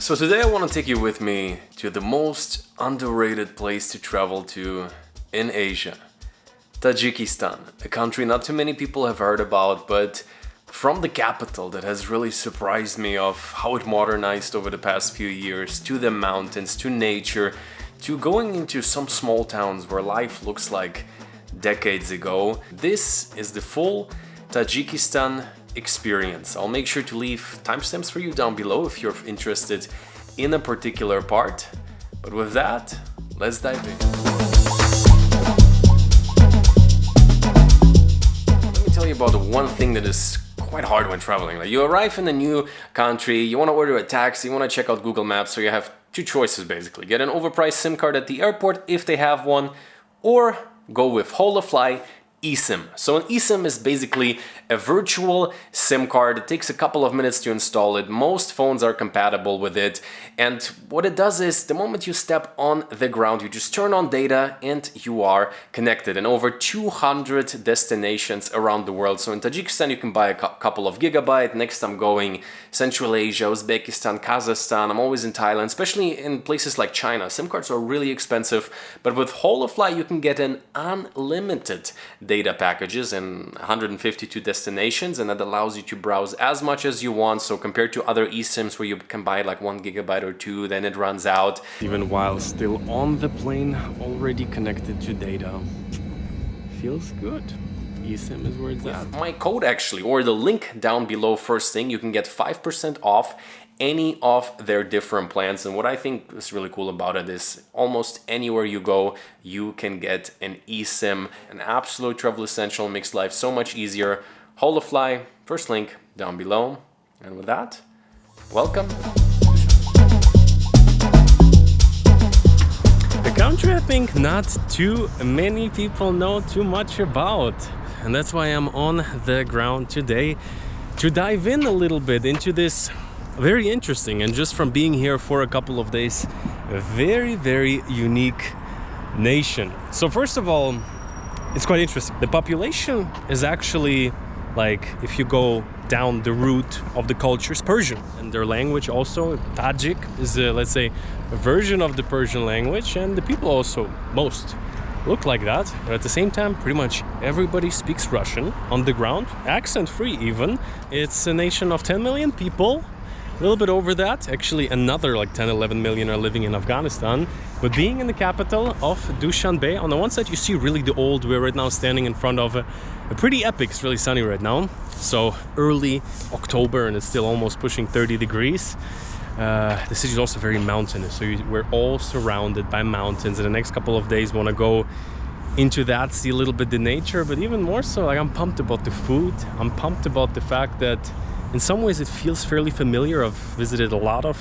So today I want to take you with me to the most underrated place to travel to in Asia. Tajikistan, a country not too many people have heard about, but from the capital that has really surprised me of how it modernized over the past few years, to the mountains, to nature, to going into some small towns where life looks like decades ago. This is the full Tajikistan experience. I'll make sure to leave timestamps for you down below if you're interested in a particular part. But with that, let's dive in. Let me tell you about the one thing that is quite hard when traveling. Like, you arrive in a new country, you want to order a taxi, you want to check out Google Maps, so you have two choices basically. Get an overpriced SIM card at the airport if they have one, or go with Holafly eSIM. So an eSIM is basically a virtual SIM card. It takes a couple of minutes to install it. Most phones are compatible with it. And what it does is the moment you step on the ground, you just turn on data and you are connected in over 200 destinations around the world. So in Tajikistan, you can buy a couple of gigabytes. Next, I'm going Central Asia, Uzbekistan, Kazakhstan. I'm always in Thailand, especially in places like China. SIM cards are really expensive, but with Holafly, you can get an unlimited data packages in 152 destinations, and that allows you to browse as much as you want. So compared to other eSIMs where you can buy like 1 gigabyte or 2, then it runs out. Even while still on the plane, already connected to data. Feels good. eSIM is where it's at. My code actually, or the link down below first thing, you can get 5% off any of their different plans. And what I think is really cool about it is almost anywhere you go, you can get an eSIM. An absolute travel essential, makes life so much easier. Holafly, first link down below. And with that, welcome. A country I think not too many people know too much about. And that's why I'm on the ground today to dive in a little bit into this very interesting, and just from being here for a couple of days, a very unique nation. So first of all, it's quite interesting. The population is actually, like, if you go down the route of the cultures, Persian, and their language also, Tajik, is let's say a version of the Persian language, and the people also, most look like that. But at the same time, pretty much everybody speaks Russian on the ground, accent free even. It's a nation of 10 million people. A little bit over that, actually another like 10-11 million are living in Afghanistan. But being in the capital of Dushanbe, on the one side you see really the old, we're right now standing in front of a pretty epic, it's really sunny right now. So early October and it's still almost pushing 30 degrees. The city is also very mountainous, so we're all surrounded by mountains. In the next couple of days want to go into that, see a little bit the nature, but even more so, like, I'm pumped about the food. I'm pumped about the fact that in some ways it feels fairly familiar. I've visited a lot of,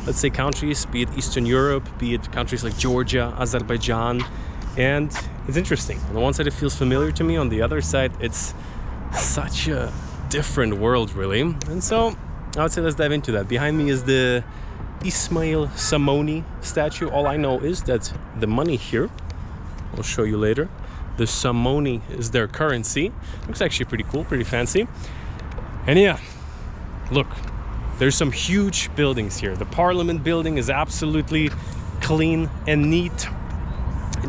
let's say, countries, be it Eastern Europe, be it countries like Georgia, Azerbaijan, and it's interesting. On the one side it feels familiar to me, on the other side it's such a different world, really. And so I would say let's dive into that. Behind me is the Ismail Samoni statue. All I know is that the money here, I'll show you later, the Samoni is their currency. Looks actually pretty cool, pretty fancy. And yeah, look, there's some huge buildings here. The Parliament building is absolutely clean and neat.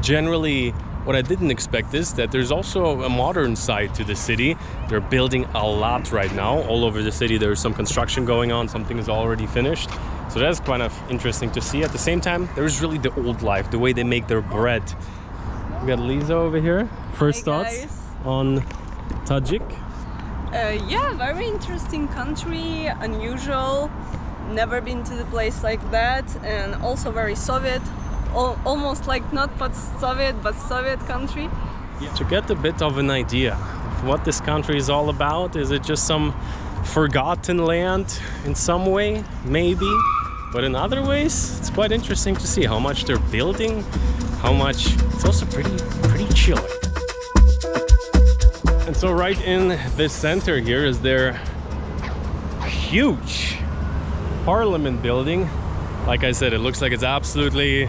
Generally, what I didn't expect is that there's also a modern side to the city. They're building a lot right now. All over the city there's some construction going on, something is already finished. So that's kind of interesting to see. At the same time, there's really the old life, the way they make their bread. We got Lisa over here. First thoughts on Tajik? Yeah, very interesting country, unusual. Never been to the place like that, and also very Soviet. Almost like not but Soviet, but Soviet country. Yeah. To get a bit of an idea of what this country is all about, is it just some forgotten land in some way? Maybe. But in other ways, it's quite interesting to see how much they're building, how much it's also pretty chill. And so right in this center here is their huge Parliament building. Like I said, it looks like it's absolutely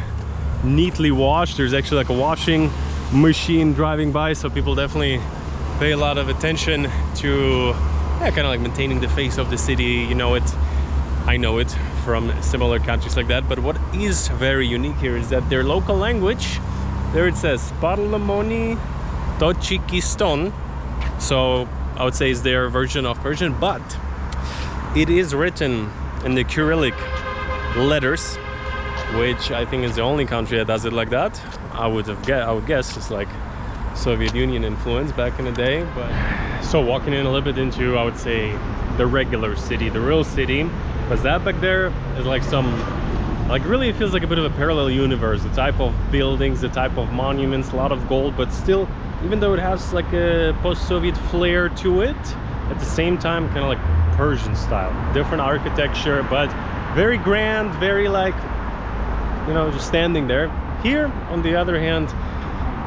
neatly washed. There's actually like a washing machine driving by, so people definitely pay a lot of attention to kind of like maintaining the face of the city. You know, I know it from similar countries like that. But what is very unique here is that their local language, there it says Parlamoni Tajikistan. So I would say it's their version of Persian, but it is written in the Cyrillic letters, which I think is the only country that does it like that. I would guess it's like Soviet Union influence back in the day. But so walking in a little bit into, I would say, the regular city, the real city, because that back there is like some, like really it feels like a bit of a parallel universe. The type of buildings, the type of monuments, a lot of gold, but still, even though it has like a post-Soviet flair to it, at the same time kind of like Persian style, different architecture, but very grand, very like, you know, just standing there. Here on the other hand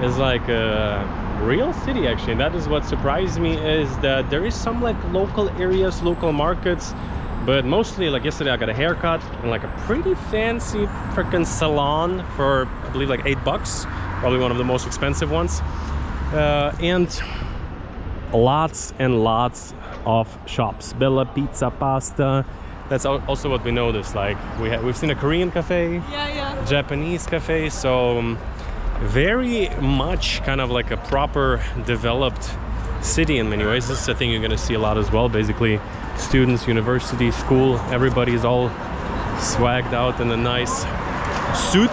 is like a real city actually, and that is what surprised me, is that there is some like local areas, local markets, but mostly like yesterday I got a haircut in like a pretty fancy freaking salon for I believe like $8, probably one of the most expensive ones, and lots and lots of shops. Bella Pizza, Pasta. That's also what we noticed. Like we've seen a Korean cafe, Yeah. Japanese cafe, so very much kind of like a proper developed city in many ways. This is a thing you're going to see a lot as well. Basically, students, university, school, everybody's all swagged out in a nice suit,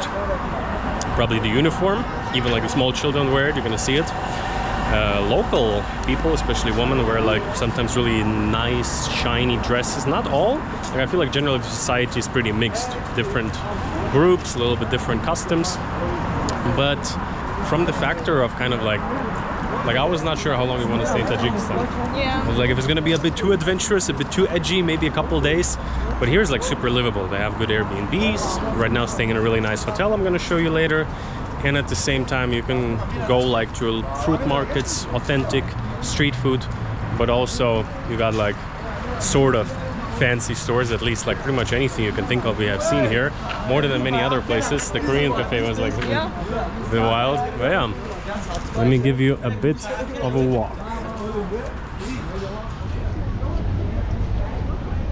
probably the uniform. Even like the small children wear it, you're going to see it. Local people, especially women, wear like sometimes really nice shiny dresses. Not all, like I feel like generally society is pretty mixed, different groups, a little bit different customs, but from the factor of kind of like I was not sure how long we want to stay in Tajikistan. Yeah. I was like, if it's going to be a bit too adventurous, a bit too edgy, maybe a couple days, but here's like super livable. They have good Airbnbs. Right now staying in a really nice hotel I'm going to show you later. And at the same time you can go like to fruit markets, authentic street food, but also you got like sort of fancy stores, at least like pretty much anything you can think of we have seen here, more than many other places. The Korean cafe was like a bit wild, but yeah, let me give you a bit of a walk.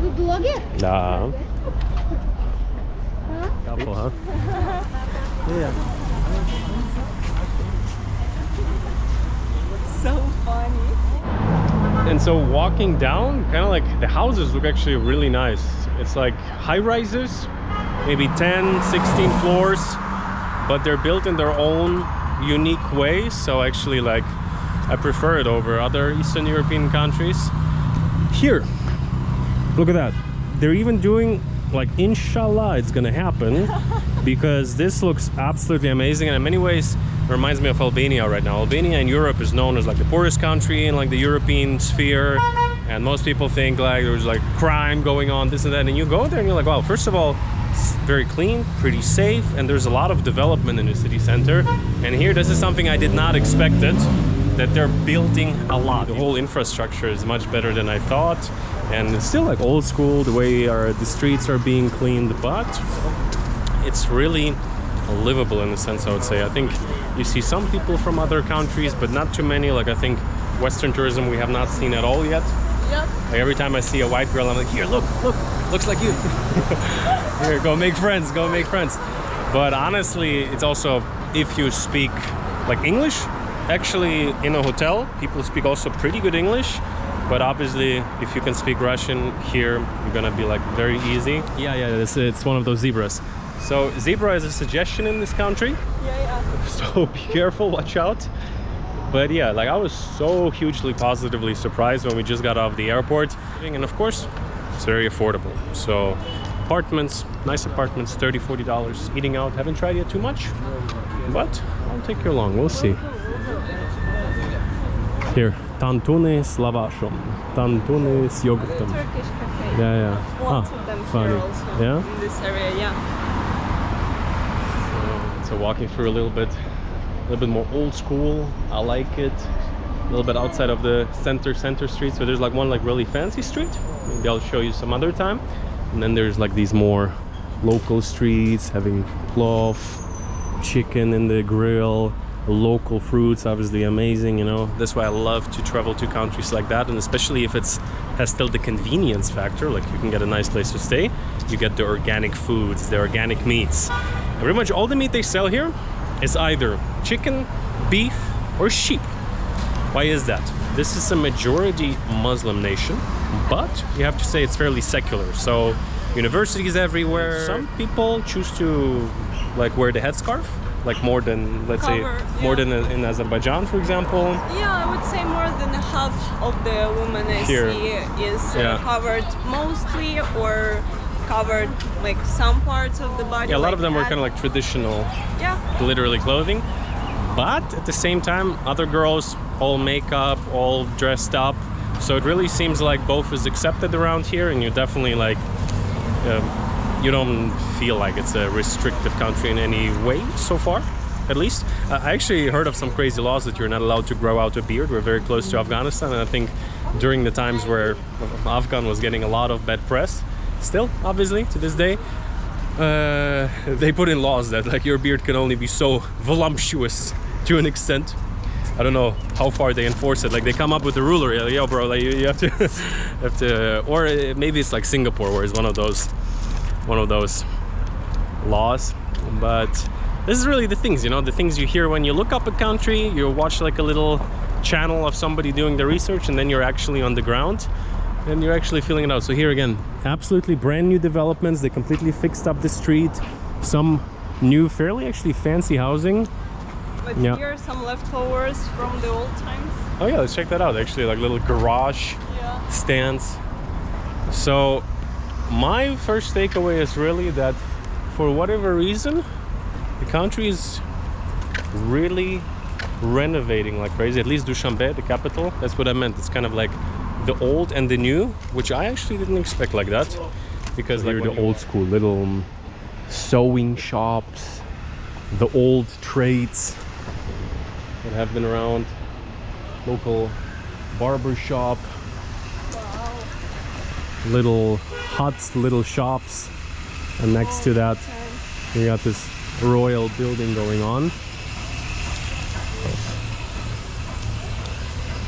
We blogger? Nah. Couple, huh? Yeah. So funny. And so walking down, kind of like the houses look actually really nice. It's like high rises, maybe 10, 16 floors, but they're built in their own unique way. So actually like I prefer it over other Eastern European countries. Here, look at that. They're even doing like, inshallah it's gonna happen, because this looks absolutely amazing, and in many ways reminds me of Albania right now. Albania in Europe is known as like the poorest country in like the European sphere, and most people think like there's like crime going on, this and that, and you go there and you're like, wow, first of all, it's very clean, pretty safe, and there's a lot of development in the city center. And here, this is something I did not expect it, that they're building a lot. The whole infrastructure is much better than I thought, and it's still like old school, the way the streets are being cleaned, but it's really livable in a sense, I would say. I think you see some people from other countries, but not too many. Like I think Western tourism we have not seen at all yet. Yep. Like every time I see a white girl, I'm like, here, look, looks like you. Here, go make friends, go make friends. But honestly, it's also, if you speak like English, actually in a hotel, people speak also pretty good English. But obviously, if you can speak Russian here, you're gonna be like very easy. Yeah, it's one of those zebras. So zebra is a suggestion in this country. Yeah. So be careful, watch out. But yeah, like I was so hugely positively surprised when we just got off the airport. And of course, it's very affordable. So apartments, nice apartments, $30, $40. Eating out, haven't tried yet too much, but I'll take you along, we'll see. Here, tantuni s lavashom, tantuni s yogurtem. Turkish cafe. Yeah. Lots of them funny. here also. Yeah? In this area, yeah. So walking through a little bit more old school. I like it. A little bit outside of the center street. So there's like one like really fancy street. Maybe I'll show you some other time. And then there's like these more local streets having plov, chicken in the grill, local fruits, obviously amazing, you know. That's why I love to travel to countries like that, and especially if it's has still the convenience factor, like you can get a nice place to stay, you get the organic foods, the organic meats. And pretty much all the meat they sell here is either chicken, beef, or sheep. Why is that? This is a majority Muslim nation, but you have to say it's fairly secular. So universities everywhere. Some people choose to like wear the headscarf, like more than, let's say, more than in Azerbaijan, for example. Yeah, I would say more than half of the women I Here. see is covered mostly, or covered like some parts of the body. Yeah, a lot like of them were hat. kind of like traditional, Yeah. literally clothing. But at the same time, other girls, all makeup, all dressed up. So it really seems like both is accepted around here, and you definitely like, you don't feel like it's a restrictive country in any way so far, at least. I actually heard of some crazy laws that you're not allowed to grow out a beard. We're very close to Afghanistan, and I think during the times where Afghan was getting a lot of bad press, still, obviously, to this day, they put in laws that like your beard can only be so voluptuous to an extent. I don't know how far they enforce it. Like they come up with a ruler, like, yo, bro, like you have to, have to, or maybe it's like Singapore, where it's one of those laws. But this is really the things, you know, the things you hear when you look up a country. You watch like a little channel of somebody doing the research, and then you're actually on the ground and you're actually feeling it out. So here again, absolutely brand new developments. They completely fixed up the street. Some new, fairly actually fancy housing. But here are some leftovers from the old times. Oh yeah, let's check that out. Actually, like little garage stands. So my first takeaway is really that for whatever reason, the country is really renovating like crazy. At least Dushanbe, the capital, that's what I meant. It's kind of like the old and the new, which I actually didn't expect like that, because like the old school little sewing shops, the old trades that have been around, local barber shop, little huts, little shops, and next to that we got this royal building going on.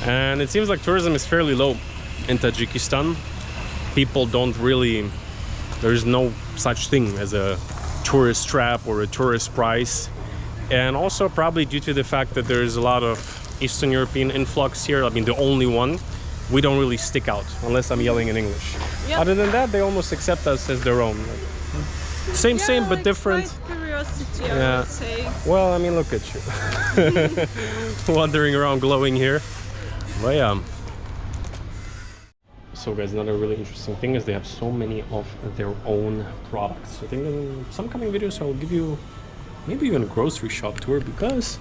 And it seems like tourism is fairly low in Tajikistan. People don't really, there's no such thing as a tourist trap or a tourist price. And also probably due to the fact that there's a lot of Eastern European influx here. I mean, the only one, we don't really stick out unless I'm yelling in English. Yep. Other than that, they almost accept us as their own. Same, but like different. Curiosity, I would say. Well, I mean, look at you. Wandering around glowing here. But yeah. So guys, another really interesting thing is they have so many of their own products. I think in some coming videos I'll give you maybe even a grocery shop tour, because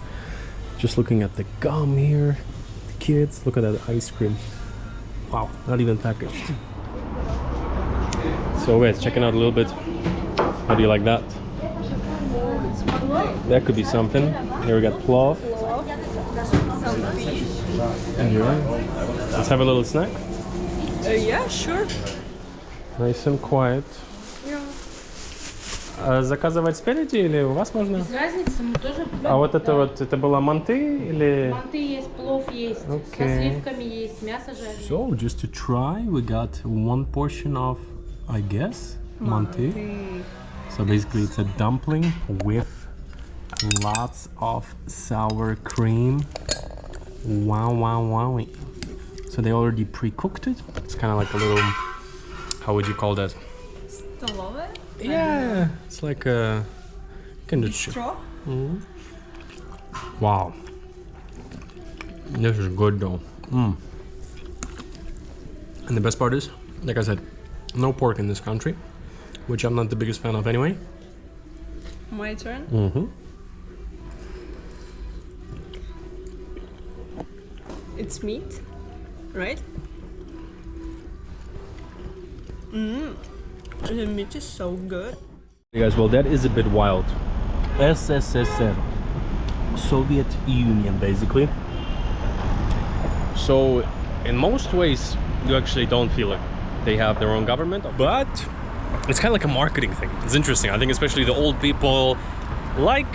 just looking at the gum here, the kids, look at that ice cream. Wow, not even packaged. So guys, checking out a little bit. How do you like that? That could be something. Here we got plov. Some fish. Let's have a little snack. Yeah, sure. Nice and quiet. Заказывать спереди или у вас можно? Без разницы, мы тоже. А вот это было манты или? Манты есть, плов есть, со сливками есть, мясо жареное. So just to try, we got one portion of, I guess, manti. So basically it's a dumpling with lots of sour cream. Wow. So they already pre-cooked it. It's kind of like a little, how would you call that? Stolove? Yeah, it's like a kind of straw. Wow, this is good though. And the best part is, like I said, no pork in this country, which I'm not the biggest fan of anyway. My turn. It's meat, right? The meat is so good. Hey guys, well that is a bit wild. SSSR, Soviet Union basically. So in most ways you actually don't feel it. They have their own government, but it's kind of like a marketing thing. It's interesting. I think especially the old people, like,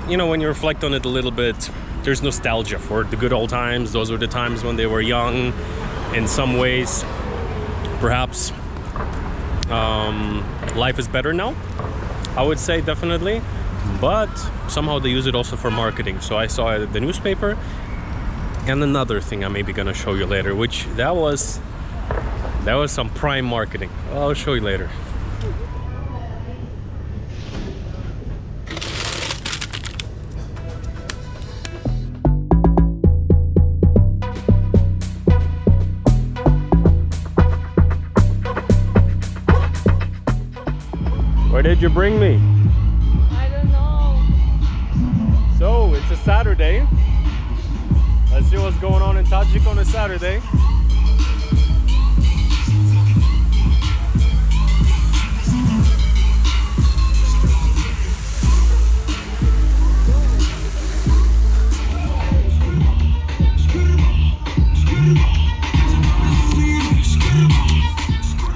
you know, when you reflect on it a little bit, there's nostalgia for the good old times. Those were the times when they were young. In some ways, perhaps life is better now, I would say, definitely. But somehow they use it also for marketing. So I saw it at the newspaper. And another thing I'm maybe gonna show you later, which that was some prime marketing. I'll show you later. Where did you bring me? I don't know. So it's a Saturday. Let's see what's going on in Tajik on a Saturday.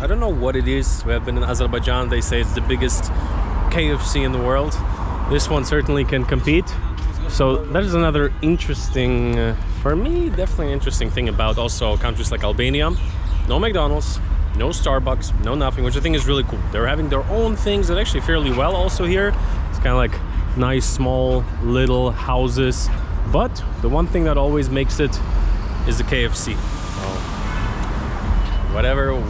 I don't know what it is. We have been in Azerbaijan. They say it's the biggest KFC in the world. This one certainly can compete. So that is another interesting, for me, definitely interesting thing about also countries like Albania. No McDonald's, no Starbucks, no nothing, which I think is really cool. They're having their own things that actually fairly well also here. It's kind of like nice, small, little houses. But the one thing that always makes it is the KFC. Whatever,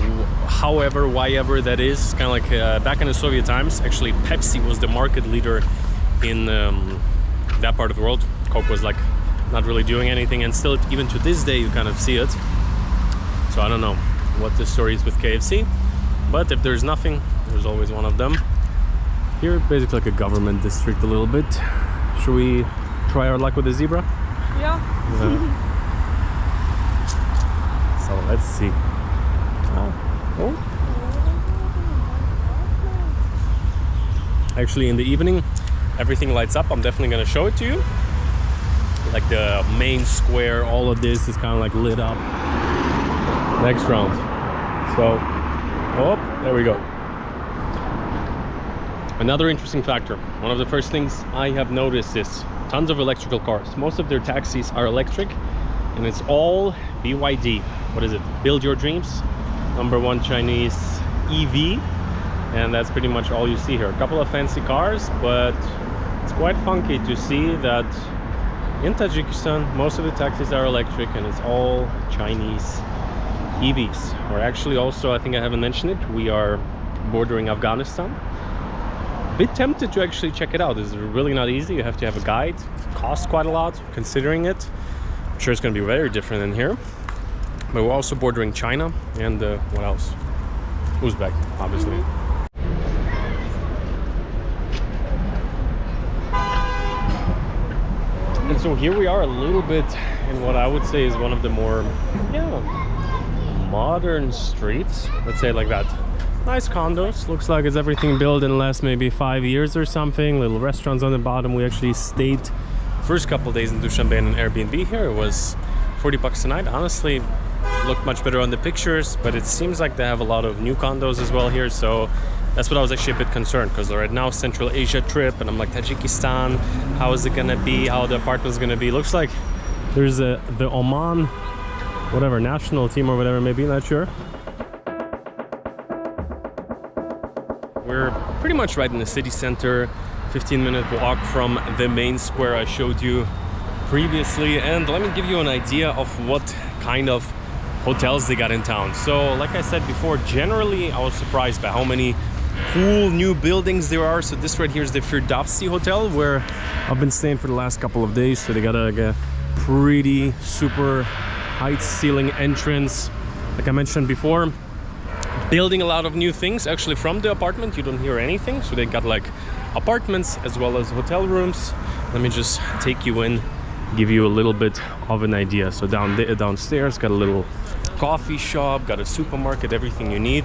however, whyever that is, kind of like back in the Soviet times, actually Pepsi was the market leader in that part of the world. Coke was like not really doing anything, and still even to this day you kind of see it. So I don't know what the story is with KFC, but if there's nothing, there's always one of them. Here, basically like a government district a little bit. Should we try our luck with the zebra? Yeah. So let's see. Oh. Actually, in the evening, everything lights up. I'm definitely gonna show it to you. Like the main square, all of this is kind of like lit up. Next round. So, oh, there we go. Another interesting factor. One of the first things I have noticed is tons of electrical cars. Most of their taxis are electric, and it's all BYD. What is it? Build your dreams. #1 Chinese EV, and that's pretty much all you see here. A couple of fancy cars, but it's quite funky to see that in Tajikistan most of the taxis are electric and it's all Chinese EVs. Or actually also, I think I haven't mentioned it, we are bordering Afghanistan. A bit tempted to actually check it out. It's really not easy. You have to have a guide. It costs quite a lot considering it. I'm sure it's going to be very different in here. But we're also bordering China and what else? Uzbek, obviously. And so here we are a little bit in what I would say is one of the more, modern streets. Let's say it like that. Nice condos. Looks like it's everything built in the last maybe 5 years or something. Little restaurants on the bottom. We actually stayed first couple of days in Dushanbe in an Airbnb here. It was 40 bucks a night. Honestly, looked much better on the pictures, but it seems like they have a lot of new condos as well here. So that's what I was actually a bit concerned, because right now Central Asia trip, and I'm like, Tajikistan, how is it gonna be, how the apartment's gonna be. Looks like there's the Oman whatever national team or whatever, maybe, not sure. We're pretty much right in the city center, 15-minute walk from the main square I showed you previously. And let me give you an idea of what kind of hotels they got in town. So like I said before, generally I was surprised by how many cool new buildings there are. So this right here is the Firdavsi Hotel, where I've been staying for the last couple of days. So they got a pretty super height ceiling entrance, like I mentioned before. Building a lot of new things. Actually, from the apartment you don't hear anything. So they got like apartments as well as hotel rooms. Let me just take you in, give you a little bit of an idea. So downstairs got a little coffee shop, got a supermarket, everything you need.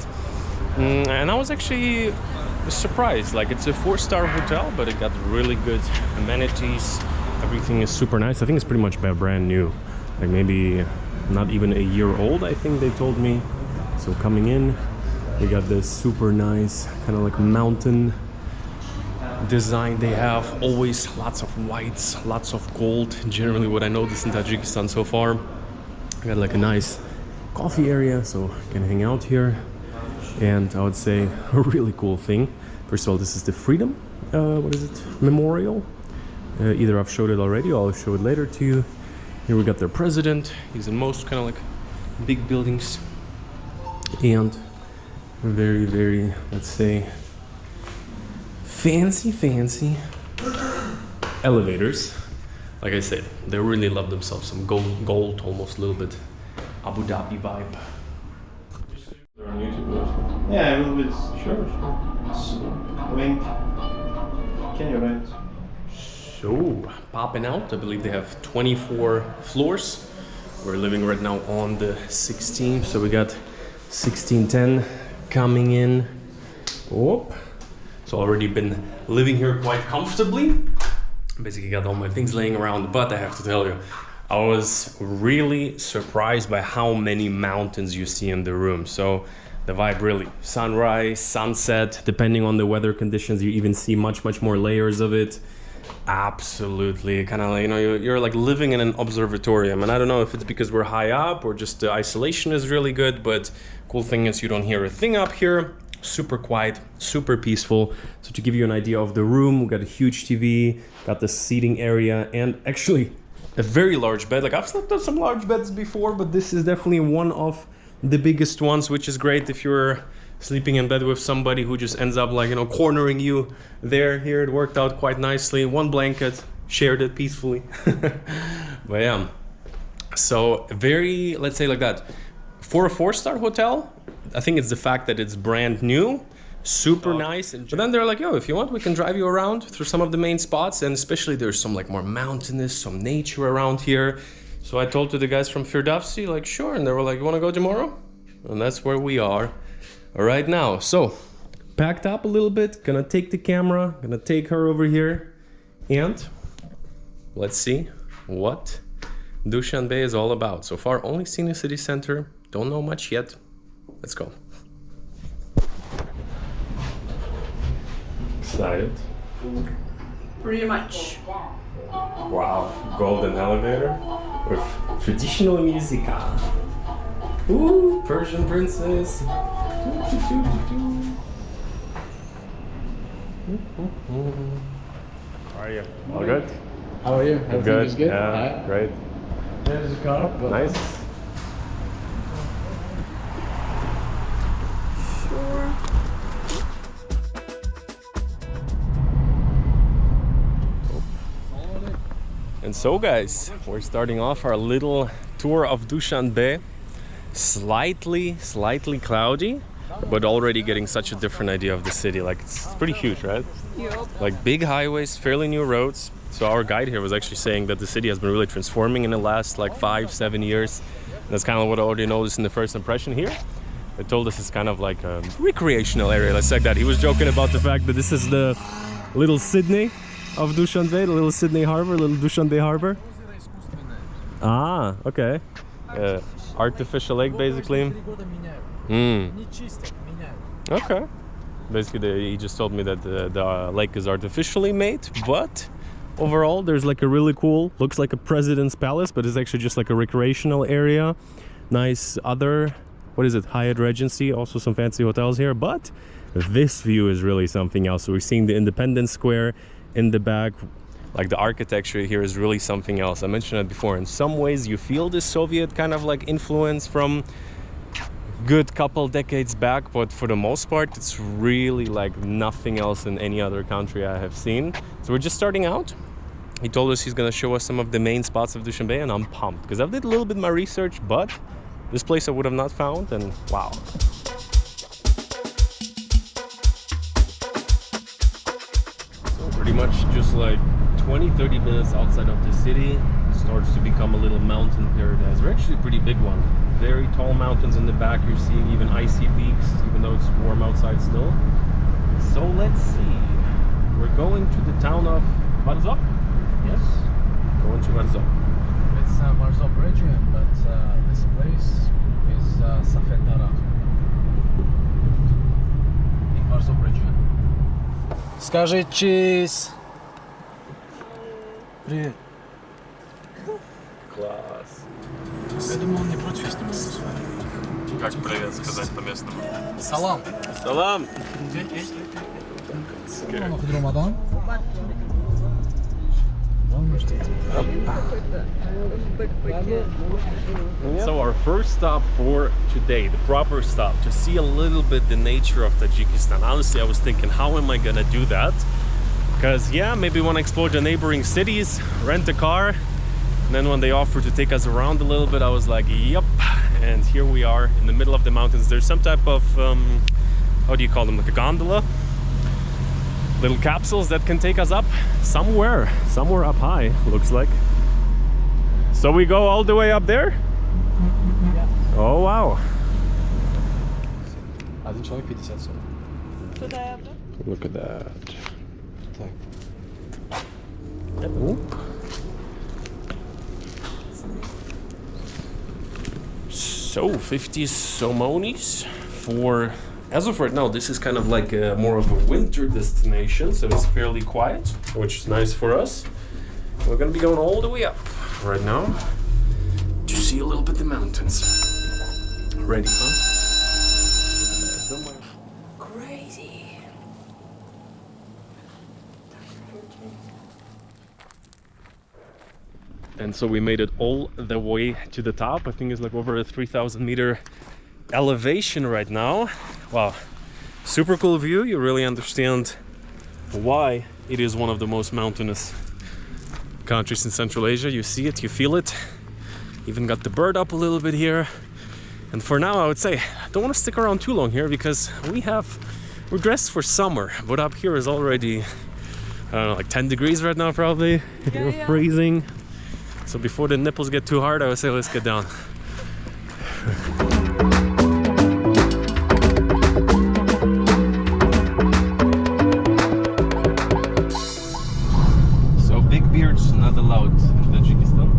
And I was actually surprised. Like, it's a 4-star hotel, but it got really good amenities. Everything is super nice. I think it's pretty much brand new, like maybe not even a year old, I think they told me. So coming in, we got this super nice kind of like mountain design they have. Always lots of whites, lots of gold. Generally what I noticed in Tajikistan so far. I got like a nice coffee area, so I can hang out here. And I would say a really cool thing. First of all, this is the Freedom, what is it, Memorial. Either I've showed it already or I'll show it later to you. Here we got their president. He's in most kind of like big buildings. And very, very, let's say, fancy elevators. Like I said, they really love themselves some gold, almost a little bit Abu Dhabi vibe. They're on YouTube. Yeah, a little bit. Sure. I mean, can you write? So, popping out. I believe they have 24 floors. We're living right now on the 16th, so we got 1610 coming in. Oh, so already been living here quite comfortably. Basically got all my things laying around, but I have to tell you, I was really surprised by how many mountains you see in the room. So the vibe really, sunrise, sunset, depending on the weather conditions, you even see much more layers of it. Absolutely, kind of like, you know, you're like living in an observatorium. And I don't know if it's because we're high up or just the isolation is really good, but cool thing is you don't hear a thing up here. Super quiet, super peaceful. So to give you an idea of the room, we got a huge TV, got the seating area, and actually a very large bed. Like I've slept on some large beds before, but this is definitely one of the biggest ones, which is great if you're sleeping in bed with somebody who just ends up like, you know, cornering you there. Here it worked out quite nicely. One blanket, shared it peacefully. But yeah, so very, let's say like that. For a 4-star hotel, I think it's the fact that it's brand new, super nice. But then they're like, yo, if you want, we can drive you around through some of the main spots. And especially there's some like more mountainous, some nature around here. So I told to the guys from Firdavsi, like, sure. And they were like, you want to go tomorrow? And that's where we are right now. So packed up a little bit, gonna take the camera, gonna take her over here. And let's see what Dushanbe is all about. So far, only seen the city center. Don't know much yet. Let's go. Excited? Pretty much. Wow, golden elevator with traditional music. Ooh, Persian princess. How are you? All good? How are you? Everything Good. is good? Yeah, great. There's a car. But Nice. Sure. And so guys, we're starting off our little tour of Dushanbe. Slightly cloudy, but already getting such a different idea of the city. Like it's pretty huge, right? Yup. Like big highways, fairly new roads. So our guide here was actually saying that the city has been really transforming in the last like 5-7 years. And that's kind of what I already noticed in the first impression here. They told us it's kind of like a recreational area, let's say that. He was joking about the fact that this is the little Sydney of Dushanbe, the little Sydney harbor, little Dushanbe harbor. Ah, okay. Artificial lake, basically. Okay. Basically, he just told me that the lake is artificially made, but overall, there's like a really cool, looks like a president's palace, but it's actually just like a recreational area. Nice other, what is it, Hyatt Regency, also some fancy hotels here, but this view is really something else. So we're seeing the Independence Square in the back. Like the architecture here is really something else. I mentioned it before. In some ways you feel this Soviet kind of like influence from good couple decades back, but for the most part it's really like nothing else in any other country I have seen. So we're just starting out. He told us he's gonna show us some of the main spots of Dushanbe, and I'm pumped because I've did a little bit of my research, but this place I would have not found, and wow. So pretty much just like 20-30 minutes outside of the city, it starts to become a little mountain paradise. We're actually a pretty big one. Very tall mountains in the back. You're seeing even icy peaks, even though it's warm outside still. So let's see. We're going to the town of Bazaar. Yes. Going to Bazaar. It's Barzov region, but this place is Safed Dara. In Barzov region. Скажи cheese. Привет. Класс. Я думал, он не против, если мы с вами. Как привет сказать по-местному? Салам. Салам! Рамадан. So our first stop for today, the proper stop, to see a little bit the nature of Tajikistan. Honestly, I was thinking, how am I gonna do that? Because yeah, maybe want to explore the neighboring cities, rent a car. And then when they offered to take us around a little bit, I was like, yep. And here we are in the middle of the mountains. There's some type of, how do you call them, like a gondola? Little capsules that can take us up somewhere up high, looks like. So we go all the way up there? Yeah. Oh wow. Один человек 50 40. Look at that. Так. Oop. So 50 somonis for, as of right now, this is kind of like more of a winter destination, so it's fairly quiet, which is nice for us. We're gonna be going all the way up right now to see a little bit the mountains. Ready, huh? Crazy. And so we made it all the way to the top. I think it's like over a 3,000 meter elevation right now. Wow, super cool view. You really understand why it is one of the most mountainous countries in Central Asia. You see it, you feel it. Even got the bird up a little bit here. And for now, I would say I don't want to stick around too long here because we're dressed for summer, but up here is already, I don't know, like 10 degrees right now probably. We're freezing. So before the nipples get too hard, I would say let's get down. So big beards not allowed in Tajikistan?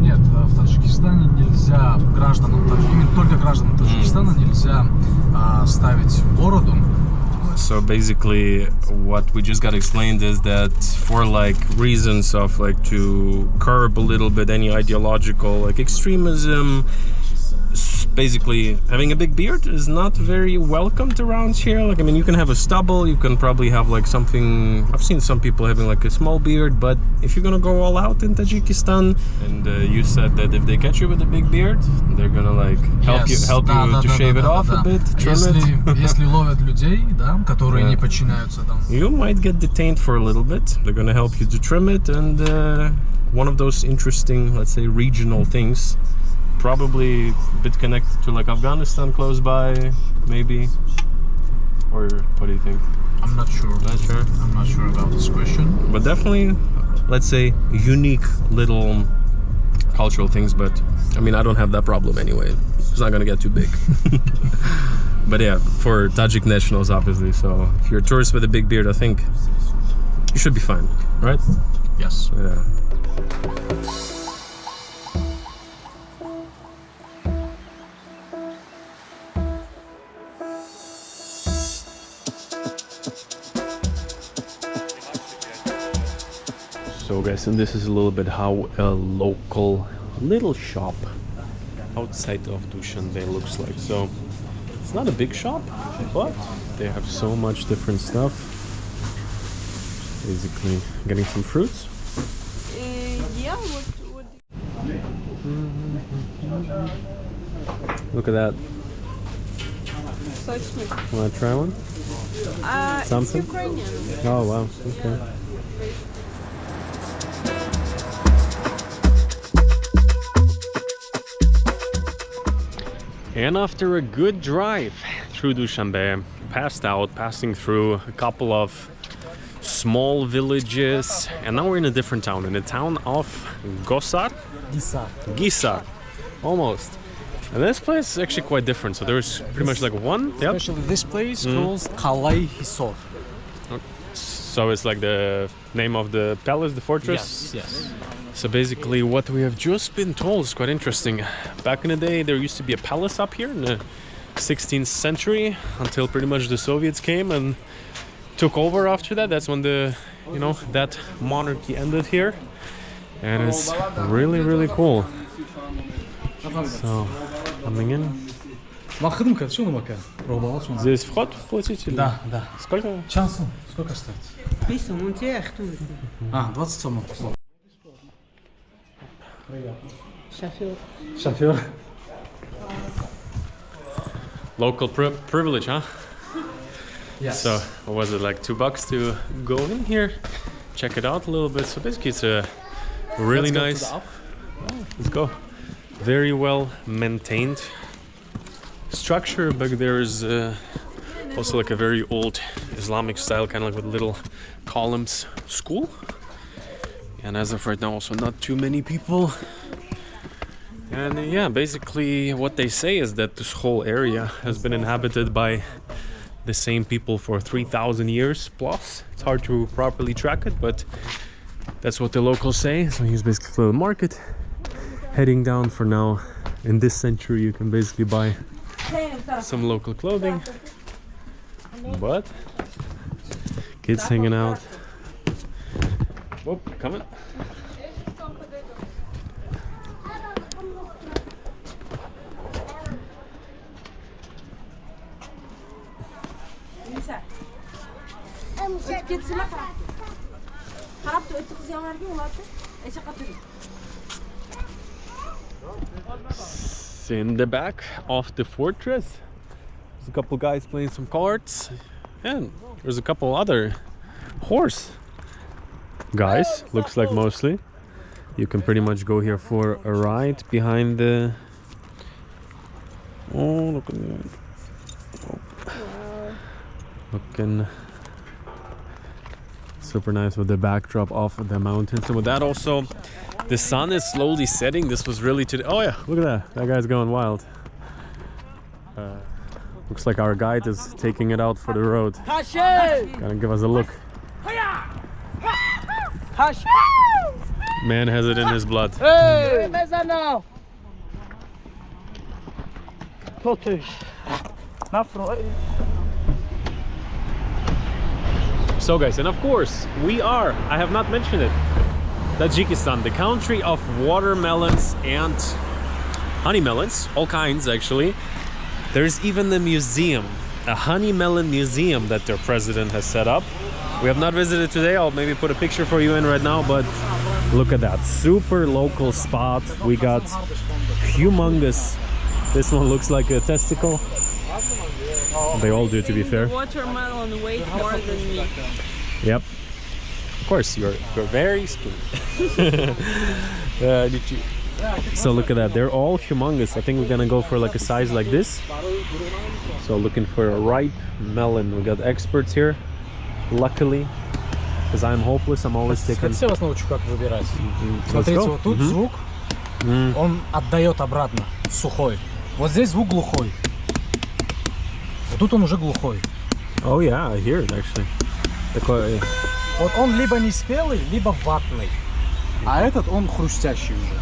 Нет, в Таджикистане нельзя гражданам, именно только гражданам Таджикистана нельзя ставить бороду. So basically what we just got explained is that for like reasons of like to curb a little bit any ideological like extremism, basically having a big beard is not very welcomed around here. Like, I mean, you can have a stubble, you can probably have like something, I've seen some people having like a small beard, but if you're gonna go all out in Tajikistan, and you said that if they catch you with a big beard, they're gonna like help you to shave it off a bit, trim it. Если ловят людей, да, которые не подчиняются там. You might get detained for a little bit. They're gonna help you to trim it, and one of those interesting, let's say, regional things. Probably a bit connected to like Afghanistan close by, maybe. Or what do you think? I'm not sure. Not sure? I'm not sure about this question. But definitely, let's say, unique little cultural things. But I mean, I don't have that problem anyway. It's not gonna get too big. But yeah, for Tajik nationals, obviously. So if you're a tourist with a big beard, I think you should be fine, right? Yes. Yeah. So guys, and this is a little bit how a local little shop outside of Dushanbe looks like. So it's not a big shop, but they have so much different stuff. Basically getting some fruits. Yeah, Look at that. so it's me. Wanna try one? Something? It's Ukrainian. Oh wow, okay. And after a good drive through Dushanbe, passing through a couple of small villages, and now we're in a different town, in the town of Hisor, almost. And this place is actually quite different. So there's pretty much like one. Yep. Especially this place called Kalay Hisor. So it's like the name of the palace, the fortress. Yes. So basically what we have just been told is quite interesting. Back in the day there used to be a palace up here in the 16th century until pretty much the Soviets came and took over after that. That's when the, you know, that monarchy ended here. And it's really, really cool. So, coming in. Здесь вход платить? Да, да. Сколько? Чансу. Сколько стоит? 20 сомов. Шофер. Local privilege, huh? Yes. So, what was it, like $2 to go in here? Check it out a little bit. So basically it's a really nice... Let's go. Very well maintained structure, but there's also like a very old Islamic style, kind of like with little columns school. And as of right now, also not too many people. And yeah, basically what they say is that this whole area has been inhabited by the same people for 3,000 years plus. It's hard to properly track it, but that's what the locals say. So here's basically the market. Heading down for now. In this century you can basically buy some local clothing, but kids hanging out. Whoop, coming. In the back of the fortress, there's a couple guys playing some cards, and there's a couple other horse guys, looks like mostly. You can pretty much go here for a ride behind the... Oh, look at that. Oh. Looking super nice with the backdrop of the mountains. And with that also, the sun is slowly setting. This was really today. Oh yeah, look at that. That guy's going wild. Looks like our guide is taking it out for the road. Gonna give us a look. Man has it in his blood. So guys, and of course we are, I have not mentioned it, Tajikistan, the country of watermelons and honey melons, all kinds actually. There's even a museum, a honey melon museum that their president has set up. We have not visited today. I'll maybe put a picture for you in right now, but look at that super local spot. We got humongous, this one looks like a testicle. They all do, to be fair. Watermelon weight more than me. Yep. Of course, you're very skinny. So look at that. They're all humongous. I think we're gonna go for like a size like this. So looking for a ripe melon. We got experts here. Luckily, because I'm hopeless, I'm always taking... Хотите вас научу, как выбирать? Смотрите, вот тут звук, он отдает обратно, сухой. Вот здесь звук глухой. Вот тут он уже глухой. Oh yeah, I hear it actually. Такой... Вот он либо не спелый, либо ватный. А этот он хрустящий уже.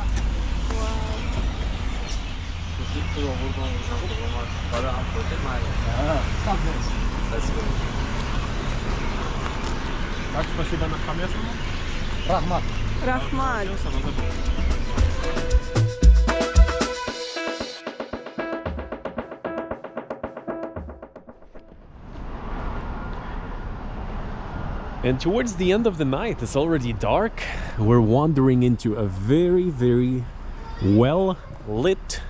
Так, спасибо на хамесу. Рахмат. Рахмат. And towards the end of the night, it's already dark. We're wandering into a very, very well lit.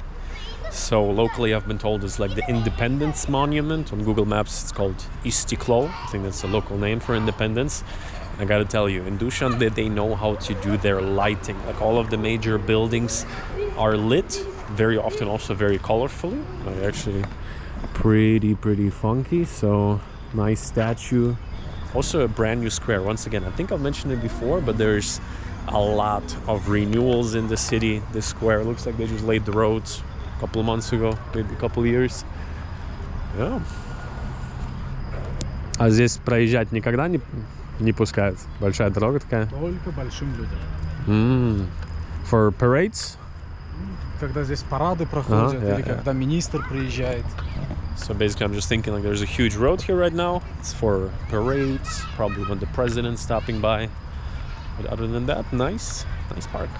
So locally I've been told it's like the Independence Monument. On Google Maps it's called Istiklal. I think that's the local name for independence. I gotta tell you, in Dushanbe they know how to do their lighting. Like all of the major buildings are lit, very often also very colorfully. Like actually pretty funky. So nice statue. Also a brand new square. Once again, I think I've mentioned it before, but there's a lot of renewals in the city. This square looks like they just laid the roads a couple of months ago, maybe a couple of years. Yeah. А здесь проезжать никогда не пускают? Большая дорога такая? Только большим людям. For parades? Когда здесь парады проходят, или когда министр приезжает. So basically I'm just thinking like there's a huge road here right now. It's for parades, probably when the president's stopping by. But other than that, nice park.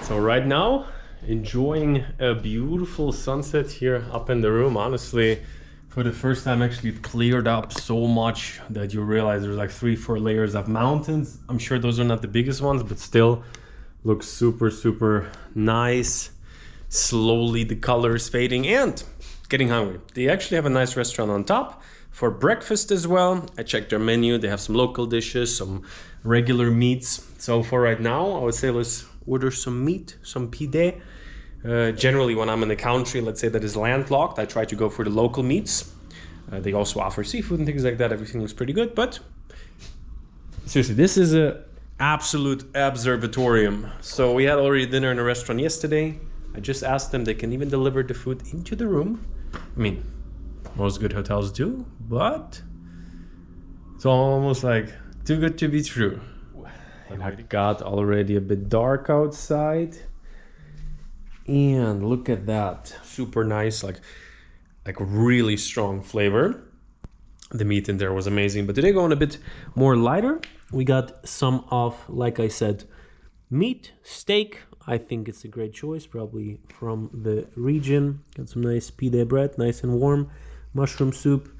So right now, enjoying a beautiful sunset here up in the room. Honestly, for the first time actually it cleared up so much that you realize there's like 3-4 layers of mountains. I'm sure those are not the biggest ones, but still looks super nice. Slowly the color is fading and getting hungry. They actually have a nice restaurant on top for breakfast as well. I checked their menu. They have some local dishes, some regular meats. So for right now, I would say let's order some meat, some pide. Generally when I'm in the country, let's say that is landlocked, I try to go for the local meats. They also offer seafood and things like that. Everything looks pretty good, but seriously, this is a absolute observatorium. So we had already dinner in a restaurant yesterday. I just asked them, they can even deliver the food into the room. I mean, most good hotels do, but it's almost like too good to be true. It got already a bit dark outside. And look at that, super nice, like really strong flavor. The meat in there was amazing, but today going a bit more lighter. We got some of, like I said, meat, steak. I think it's a great choice, probably from the region. Got some nice pide bread, nice and warm, mushroom soup.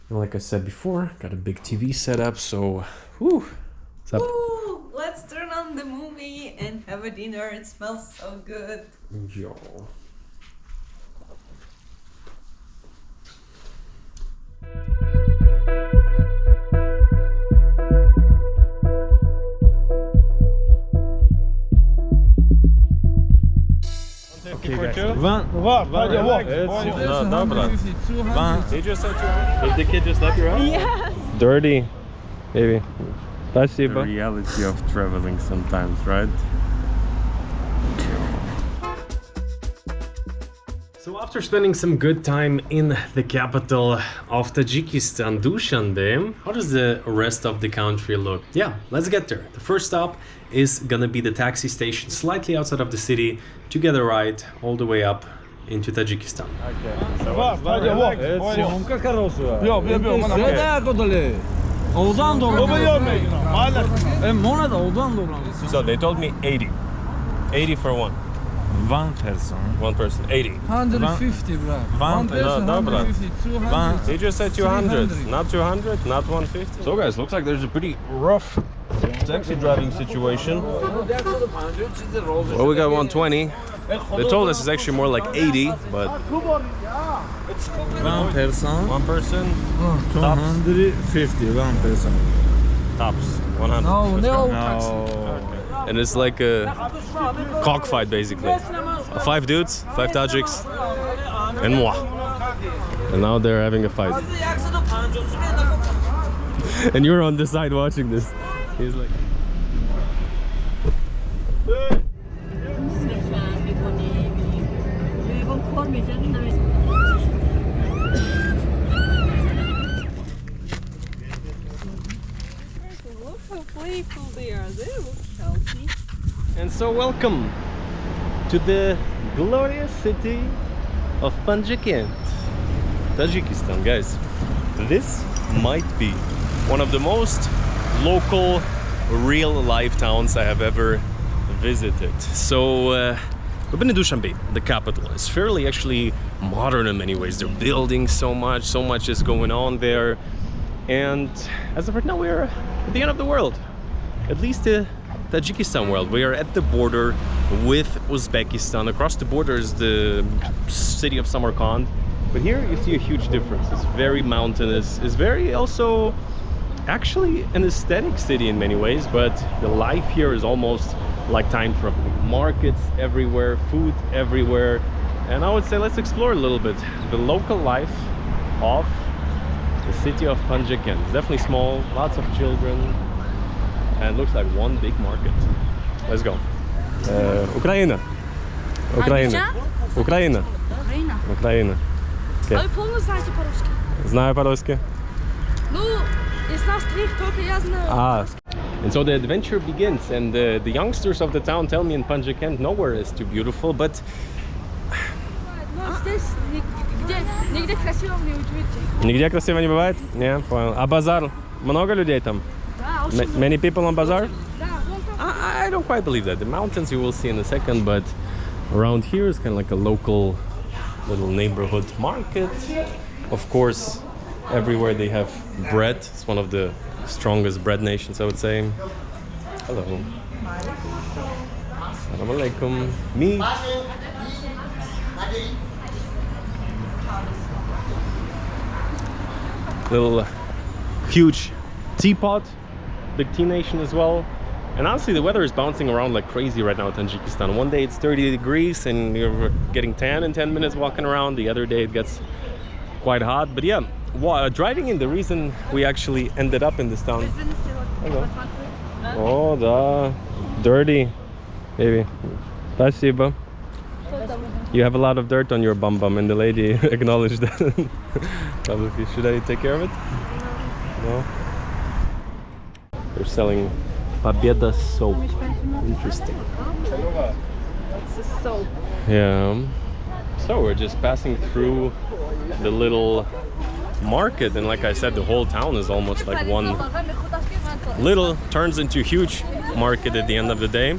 And like I said before, got a big TV set up, so whew, what's up? Ooh, let's turn on the movie and have a dinner. It smells so good. Yo. Okay, guys. No, dobra. He just said 200. Did the kid just let you out? Yes. Dirty, baby. The reality of traveling sometimes, right? So after spending some good time in the capital of Tajikistan, Dushanbe, how does the rest of the country look? Yeah, let's get there. The first stop is gonna be the taxi station slightly outside of the city to get a ride all the way up into Tajikistan. So they told me 80. 80 for one. One person, 80. 150, bro. One person, no, 150, 200. He just said 200, 300. not 200, not 150. So guys, looks like there's a pretty rough taxi driving situation. Well, we got 120. They told us it's actually more like 80, but One person. one person, 250, one person. tops, 100. No, Let's go. no. And it's like a cockfight basically. 5 dudes, 5 Tajiks, and moi. And now they're having a fight. And you're on the side watching this. He's like... Look how playful they are. They look healthy. And so welcome to the glorious city of Panjakent, Tajikistan, guys. This might be one of the most local, real-life towns I have ever visited. So we've been in Dushanbe, the capital. It's fairly actually modern in many ways. They're building so much is going on there. And as of right now, we're at the end of the world, at least the Tajikistan world. We are at the border with Uzbekistan. Across the border is the city of Samarkand. But here you see a huge difference. It's very mountainous. It's very also actually an aesthetic city in many ways, but the life here is almost like time travel. Markets everywhere, food everywhere. And I would say let's explore a little bit the local life of the city of Panjakent. It's definitely small, lots of children, and looks like one big market. Let's go. Ukraina. Ukraina. Ukraina. Ukraina. Ukraina. Okay. Ale полно знаете по-русски. Знаю по-русски. And so the adventure begins, and the youngsters of the town tell me in Panjakent nowhere is too beautiful, but нигде красиво не бывает? Не, понял. А базар? Много людей там? Many people on Bazaar? I don't quite believe that. The mountains you will see in a second, but around here is kind of like a local little neighborhood market. Of course, everywhere they have bread. It's one of the strongest bread nations, I would say. Hello. Assalamu alaikum. Me. Little huge teapot, big tea nation as well. And honestly, the weather is bouncing around like crazy right now in Tajikistan. One day it's 30 degrees and you're getting tan in 10 minutes walking around. The other day it gets quite hot. But yeah, driving in, the reason we actually ended up in this town. Hello. Oh, the dirty, baby. Спасибо. You have a lot of dirt on your bum bum, and the lady acknowledged that. Probably. Should I take care of it? No. They're selling Победа soap. Interesting. That's a soap. Yeah. So we're just passing through the little market, and like I said, the whole town is almost like one little turns into a huge market at the end of the day.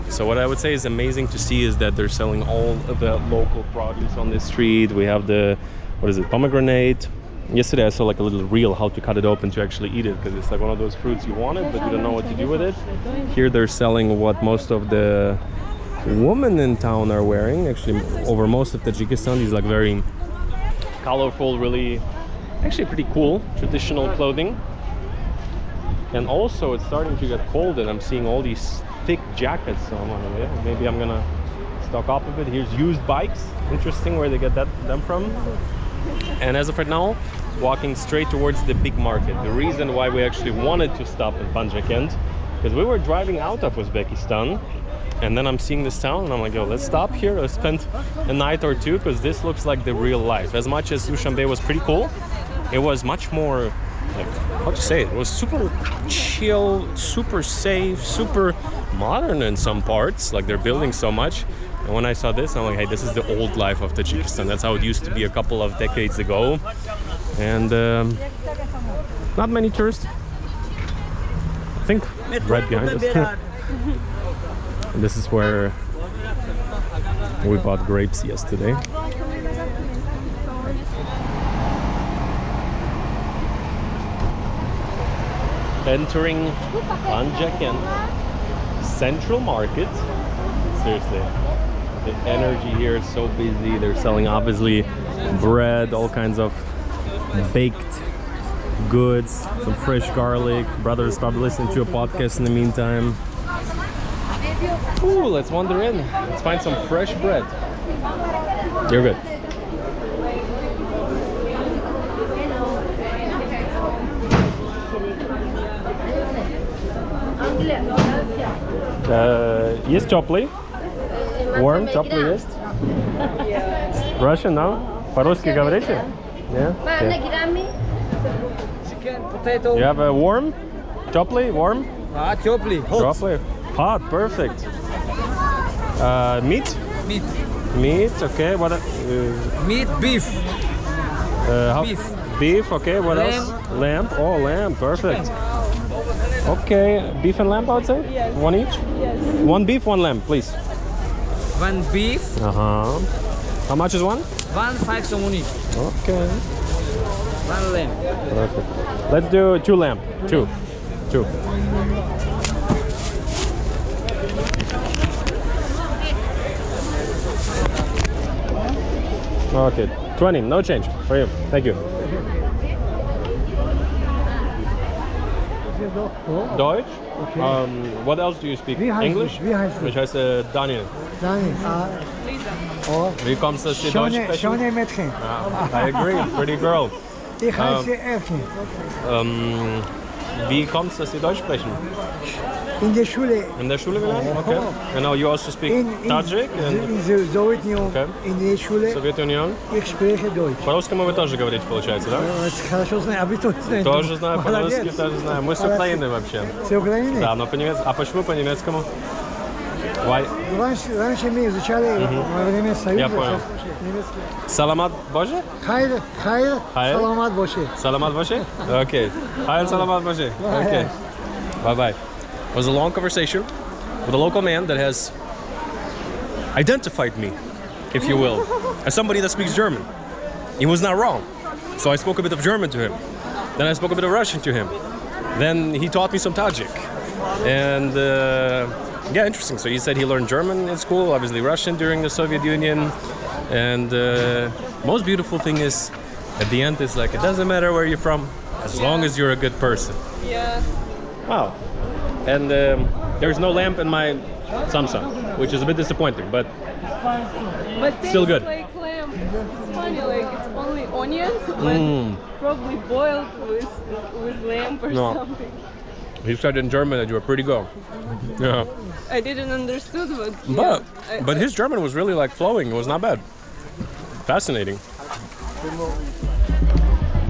So what I would say is amazing to see is that they're selling all of the local produce on this street. We have the, what is it, pomegranate. Yesterday I saw like a little reel how to cut it open to actually eat it, because it's like one of those fruits you want it but you don't know what to do with it. Here they're selling what most of the women in town are wearing, actually over most of Tajikistan. These like very colorful, really actually pretty cool traditional clothing. And also it's starting to get cold and I'm seeing all these thick jackets, so I'm like, yeah, maybe I'm gonna stock up a bit. Here's used bikes. Interesting where they get them from. And as of right now, walking straight towards the big market. The reason why we actually wanted to stop in Panjakent, because we were driving out of Uzbekistan and then I'm seeing this town and I'm like, yo, let's stop here. Let's spend a night or two, because this looks like the real life. As much as Dushanbe was pretty cool, it was much more, like, how to say it? It was super chill, super safe, super modern in some parts. Like they're building so much. And when I saw this, I'm like, hey, this is the old life of Tajikistan. That's how it used to be a couple of decades ago. And not many tourists. I think right behind us. And this is where we bought grapes yesterday. Entering Panjakent Central Market. Seriously, the energy here is so busy. They're selling obviously bread, all kinds of baked goods, some fresh garlic. Brother's probably listening to a podcast in the meantime. Ooh, let's wander in. Let's find some fresh bread. You're good. Есть теплый? Warm, теплый есть? Russian, no? По-русски говорите? Yeah? Okay. Chicken, potato. You have a warm? Теплый, warm? Теплый, hot. Teplый. Hot, perfect. Meat? Meat. Meat, okay. What? Meat, beef. Beef. Beef, okay. What else? Lamb. Oh, lamb, perfect. Okay, beef and lamb, I would say? Yes. One each? Yes. One beef, one lamb, please. One beef. Uh-huh. How much is one? 5 somoni. Okay. One lamb. Perfect. Let's do 2 lamb. Two. Okay, 20, no change for you. Thank you. Deutsch? Okay. What else do you speak? Wie heißt English? du? Wie heißt du? Ich heiße Daniel. Daniel. Oh, Wie kommst du, dass Sie Deutsch sprechen? schöne Mädchen. I agree, pretty girl. Ich heiße Erkin. Wie kommst du, dass Sie Deutsch sprechen? in the Schule. In der Schule gelernt? Okay. And now you also speak Tajik? In the Soviet Union, Okay. in the Schule, Совет-Union? ich spreche Deutsch. По-русски вы тоже говорите, получается, да? Хорошо знаю, а вы тоже знаете. Тоже знаю, по-русски Молодец. тоже знаю. Мы с Украины вообще. С Украины? Да, но по-немецки. А почему по-немецкому? Why? Раньше мы изучали во время Союза. Я понял. Немецкий. Salamat Bože? Хайр, Хайр? саламат боши. Salamat Bože? Okay. Hi and Salamat Bože. Okay. Bye-bye. It was a long conversation with a local man that has identified me, if you will, as somebody that speaks German. He was not wrong. So I spoke a bit of German to him. Then I spoke a bit of Russian to him. Then he taught me some Tajik. And yeah, interesting. So he said he learned German in school, obviously Russian during the Soviet Union. And most beautiful thing is, at the end, it's like, it doesn't matter where you're from, as long as you're a good person. Yeah. Wow. And there's no lamp in my Samsung, which is a bit disappointing, but But still good. like lamb. It's funny, like it's only onions, but probably boiled with lamb or No. something. he said in German that you were pretty good. Yeah. I didn't understood, but yeah, But his German was really like flowing. It was not bad. Fascinating.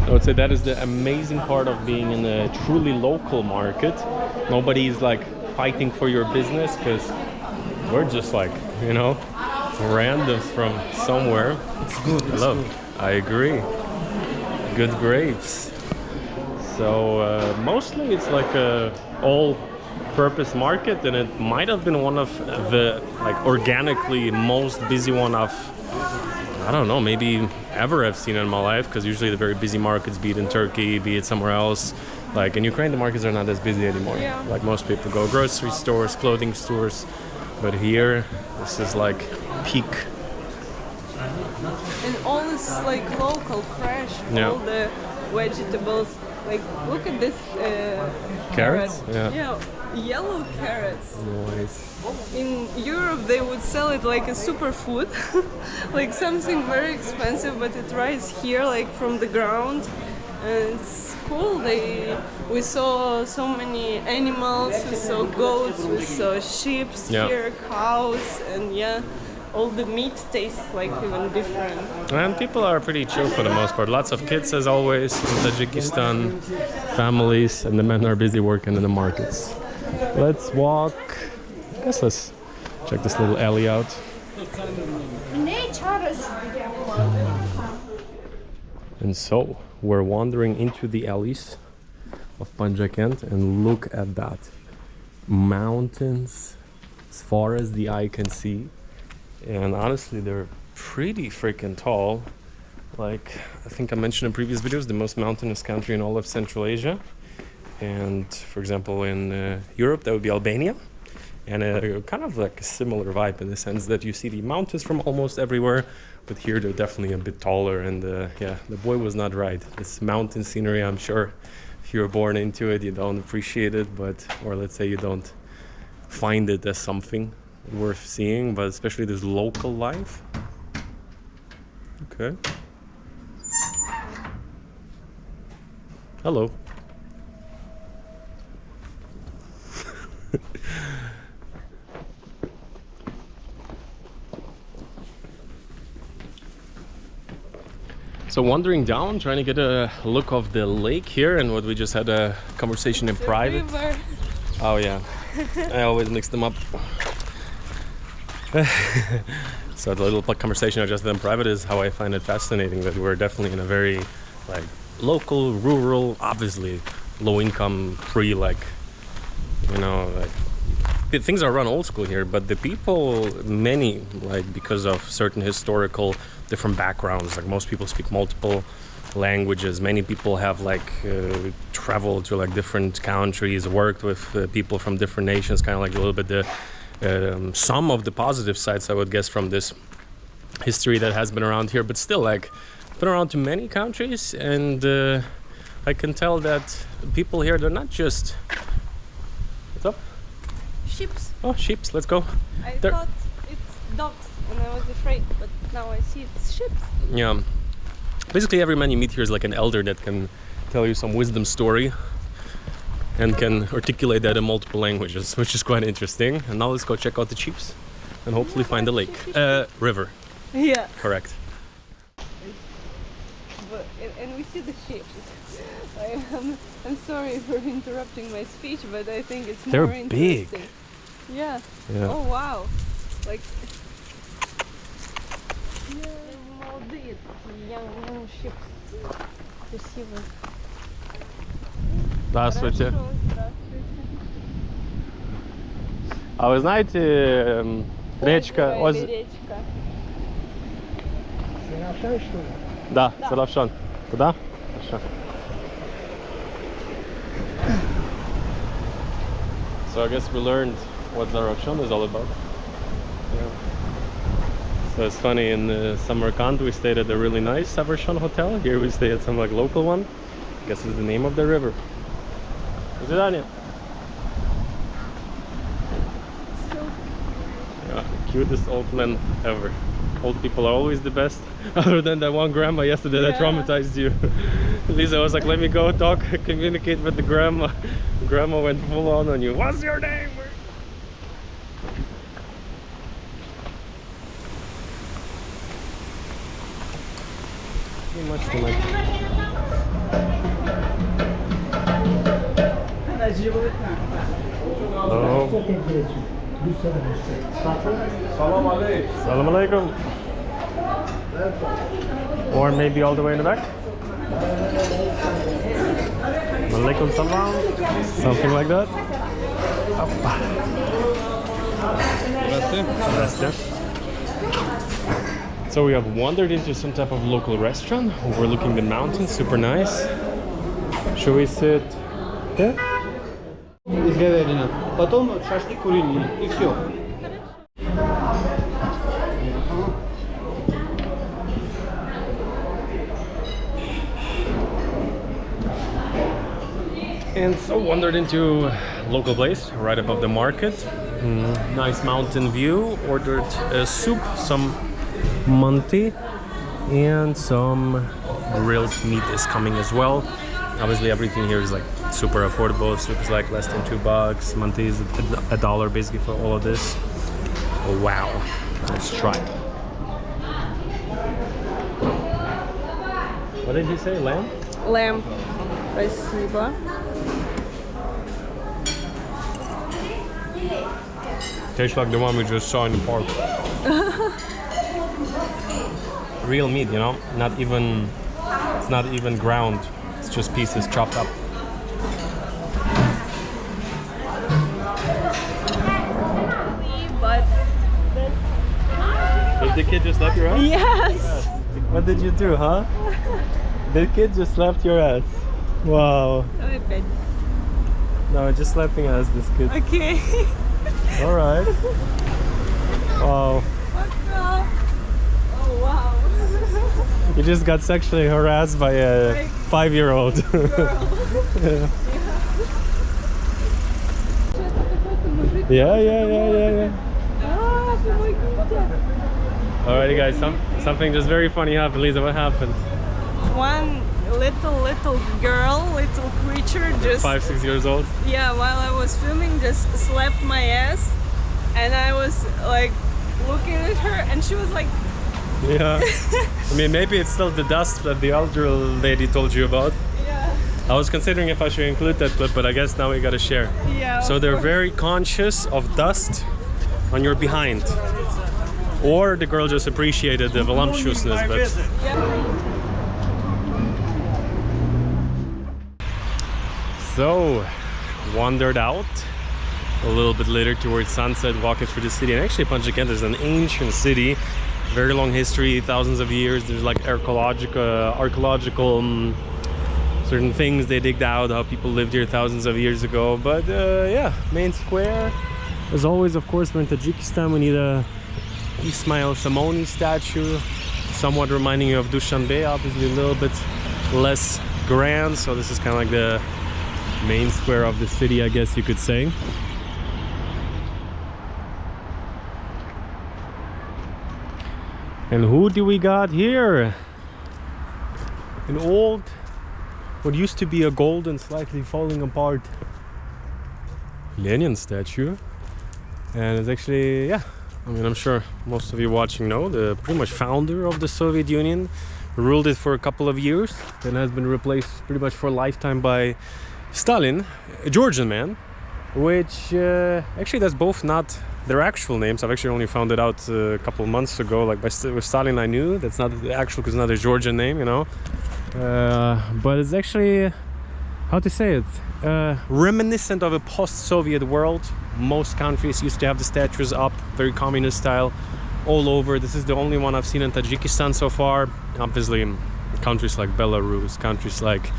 I would say that is the amazing part of being in a truly local market. Nobody's like fighting for your business because we're just like, you know, randoms from somewhere. It's good. I love. I agree. Good grapes. So mostly it's like a all-purpose market, and it might have been one of the like organically most busy one I've, I don't know, maybe ever I've seen in my life, because usually the very busy markets, be it in Turkey, be it somewhere else, like in Ukraine, the markets are not as busy anymore. Yeah. Like most people go grocery stores, clothing stores, but here this is like peak. and all is like local, fresh. Yeah. All the vegetables. Like look at this Carrots? carrot. Yeah. Yellow carrots. Nice. In Europe, they would sell it like a superfood, like something very expensive, but it rises here, like from the ground, and it's cool. We saw so many animals. We saw goats. We saw sheep Yeah. here, cows, and yeah, all the meat tastes like even different. And people are pretty chill for the most part. Lots of kids, as always, in Tajikistan, families, and the men are busy working in the markets. Let's walk. I guess let's check this little alley out. And so we're wandering into the alleys of Panjakent, and look at that. Mountains as far as the eye can see. And honestly, they're pretty freaking tall. Like I think I mentioned in previous videos, the most mountainous country in all of Central Asia. And for example, in Europe, that would be Albania. And kind of like a similar vibe in the sense that you see the mountains from almost everywhere, but here they're definitely a bit taller. And yeah, the boy was not right. This mountain scenery, I'm sure if you're born into it, you don't appreciate it, but, or let's say you don't find it as something worth seeing, but especially this local life. Okay. Hello. So wandering down, trying to get a look of the lake here, and what we just had a conversation in private. River. Oh yeah, I always mix them up. So the little conversation I just had in private is how I find it fascinating that we're definitely in a very like local, rural, obviously low income, free, like, you know, like things are run old school here, but the people, many, like because of certain historical different backgrounds, like most people speak multiple languages, many people have like traveled to like different countries, worked with people from different nations, kind of like a little bit the some of the positive sides, I would guess, from this history that has been around here, but still, like, been around to many countries, and I can tell that people here, they're not just, what's up? Sheeps. Oh, sheeps, let's go. I They're- thought it's dogs, and I was afraid, but now I see it's sheep. Yeah, basically every man you meet here is like an elder that can tell you some wisdom story. and can articulate that in multiple languages, which is quite interesting. And now let's go check out the chiefs and hopefully find a lake. River. Yeah. Correct. But, and we see the ships. I'm sorry for interrupting my speech, but I think it's They're more interesting. big. Yeah. Yeah. Oh wow. Like. Молодые такие young ships. Красивые. Здравствуйте. Хорошо, здравствуйте. А вы знаете речка? Озеро или речка? Серафшай, что ли? Да, Салавшан. Туда? Хорошо. So I guess we learned what Zarafshan is all about. Yeah. So it's funny, in Samarkand we stayed at a really nice Zarafshan hotel. Here we stay at some like local one. I guess it's the name of the river. До свидания. Yeah, cutest old man ever. Old people are always the best. Other than that one grandma yesterday that traumatized you. Lisa was like, let me go talk, communicate with the grandma. Grandma went full on you. What's your name? Pretty much to like. Hello. Salam alaikum. Salam alaikum. Or maybe all the way in the back. Alaikum salam. Something like that. So we have wandered into some type of local restaurant overlooking the mountains, super nice. Should we sit here? Из говядины. Потом шашлык куриный и все. And so wandered into local place right above the market. Nice mountain view. Ordered a soup, some manti, and some grilled meat is coming as well. Obviously everything here is like super affordable. Soup is like less than $2. Manti is $1 basically for all of this. Oh, wow. Let's try. What did he say? Lamb? Lamb. Спасибо. Tastes like the one we just saw in the park. Real meat, you know, it's not even ground. It's just pieces chopped up. But Did the kid just slap your ass? yes. What did you do, huh? The kid just slapped your ass. Wow. Опять. No, just slapping ass, this kid. Okay. Alright. Wow. Пока. Oh wow. You just got sexually harassed by a 5-year-old. Yeah. Ah, помогите. Alrighty guys, something just very funny happened. Lisa, what happened? One little girl, little creature just 5-6 years old? yeah, while I was filming just slapped my ass, and I was like looking at her and she was like Yeah. I mean, maybe it's still the dust that the elder lady told you about. yeah. I was considering if I should include that clip, but I guess now we gotta share. Yeah. So of they're course. very conscious of dust on your behind. Or the girl just appreciated the voluptuousness, but... So, wandered out a little bit later towards sunset, walking through the city. And actually Panjakent is an ancient city, very long history, thousands of years. There's like archaeological certain things they digged out, how people lived here thousands of years ago. But yeah, main square. As always, of course, we're in Tajikistan. We need a Ismail Samoni statue, somewhat reminding you of Dushanbe, obviously a little bit less grand. So this is kind of like the main square of the city, I guess you could say. And who do we got here? An old, what used to be a golden, slightly falling apart Lenin statue. And it's actually, yeah, I mean, I'm sure most of you watching know, the pretty much founder of the Soviet Union, ruled it for a couple of years, then has been replaced pretty much for a lifetime by Stalin, a Georgian man, which actually that's both not their actual names. I've actually only found it out a couple of months ago. Like with Stalin I knew that's not the actual, because it's not a Georgian name, you know. But it's actually, how to say it, reminiscent of a post-Soviet world. Most countries used to have the statues up, very communist style, all over. This is the only one I've seen in Tajikistan so far. Obviously countries like Belarus, countries like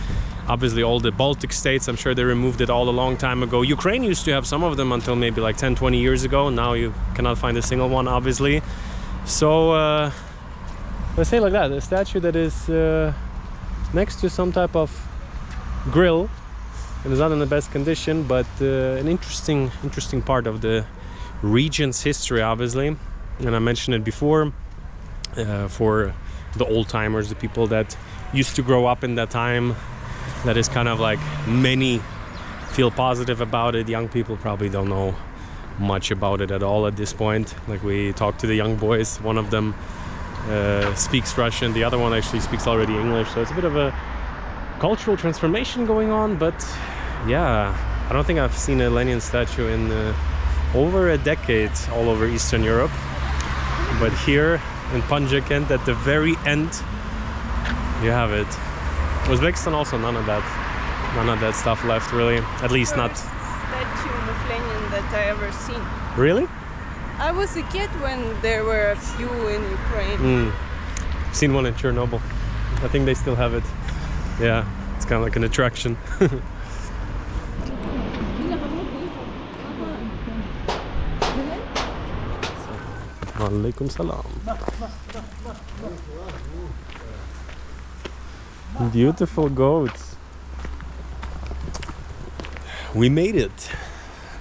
obviously all the Baltic states, I'm sure they removed it all a long time ago. Ukraine used to have some of them until maybe like 10-20 years ago. Now you cannot find a single one, obviously. So let's say like that, a statue that is next to some type of grill. It is not in the best condition, but an interesting part of the region's history, obviously. And I mentioned it before, for the old-timers, the people that used to grow up in that time, that is kind of like, many feel positive about it. Young people probably don't know much about it at all at this point. Like, we talked to the young boys, one of them speaks Russian, the other one actually speaks already English, so it's a bit of a cultural transformation going on. But yeah, I don't think I've seen a Lenin statue in over a decade all over Eastern Europe. But here in Panjakent, at the very end, you have it. Uzbekistan also none of that stuff left, really. At least not. Statue of Lenin that I ever seen. Really? I was a kid when there were a few in Ukraine. I've seen one in Chernobyl. I think they still have it. Yeah, it's kind of like an attraction. Alaikum salam. Beautiful goats. We made it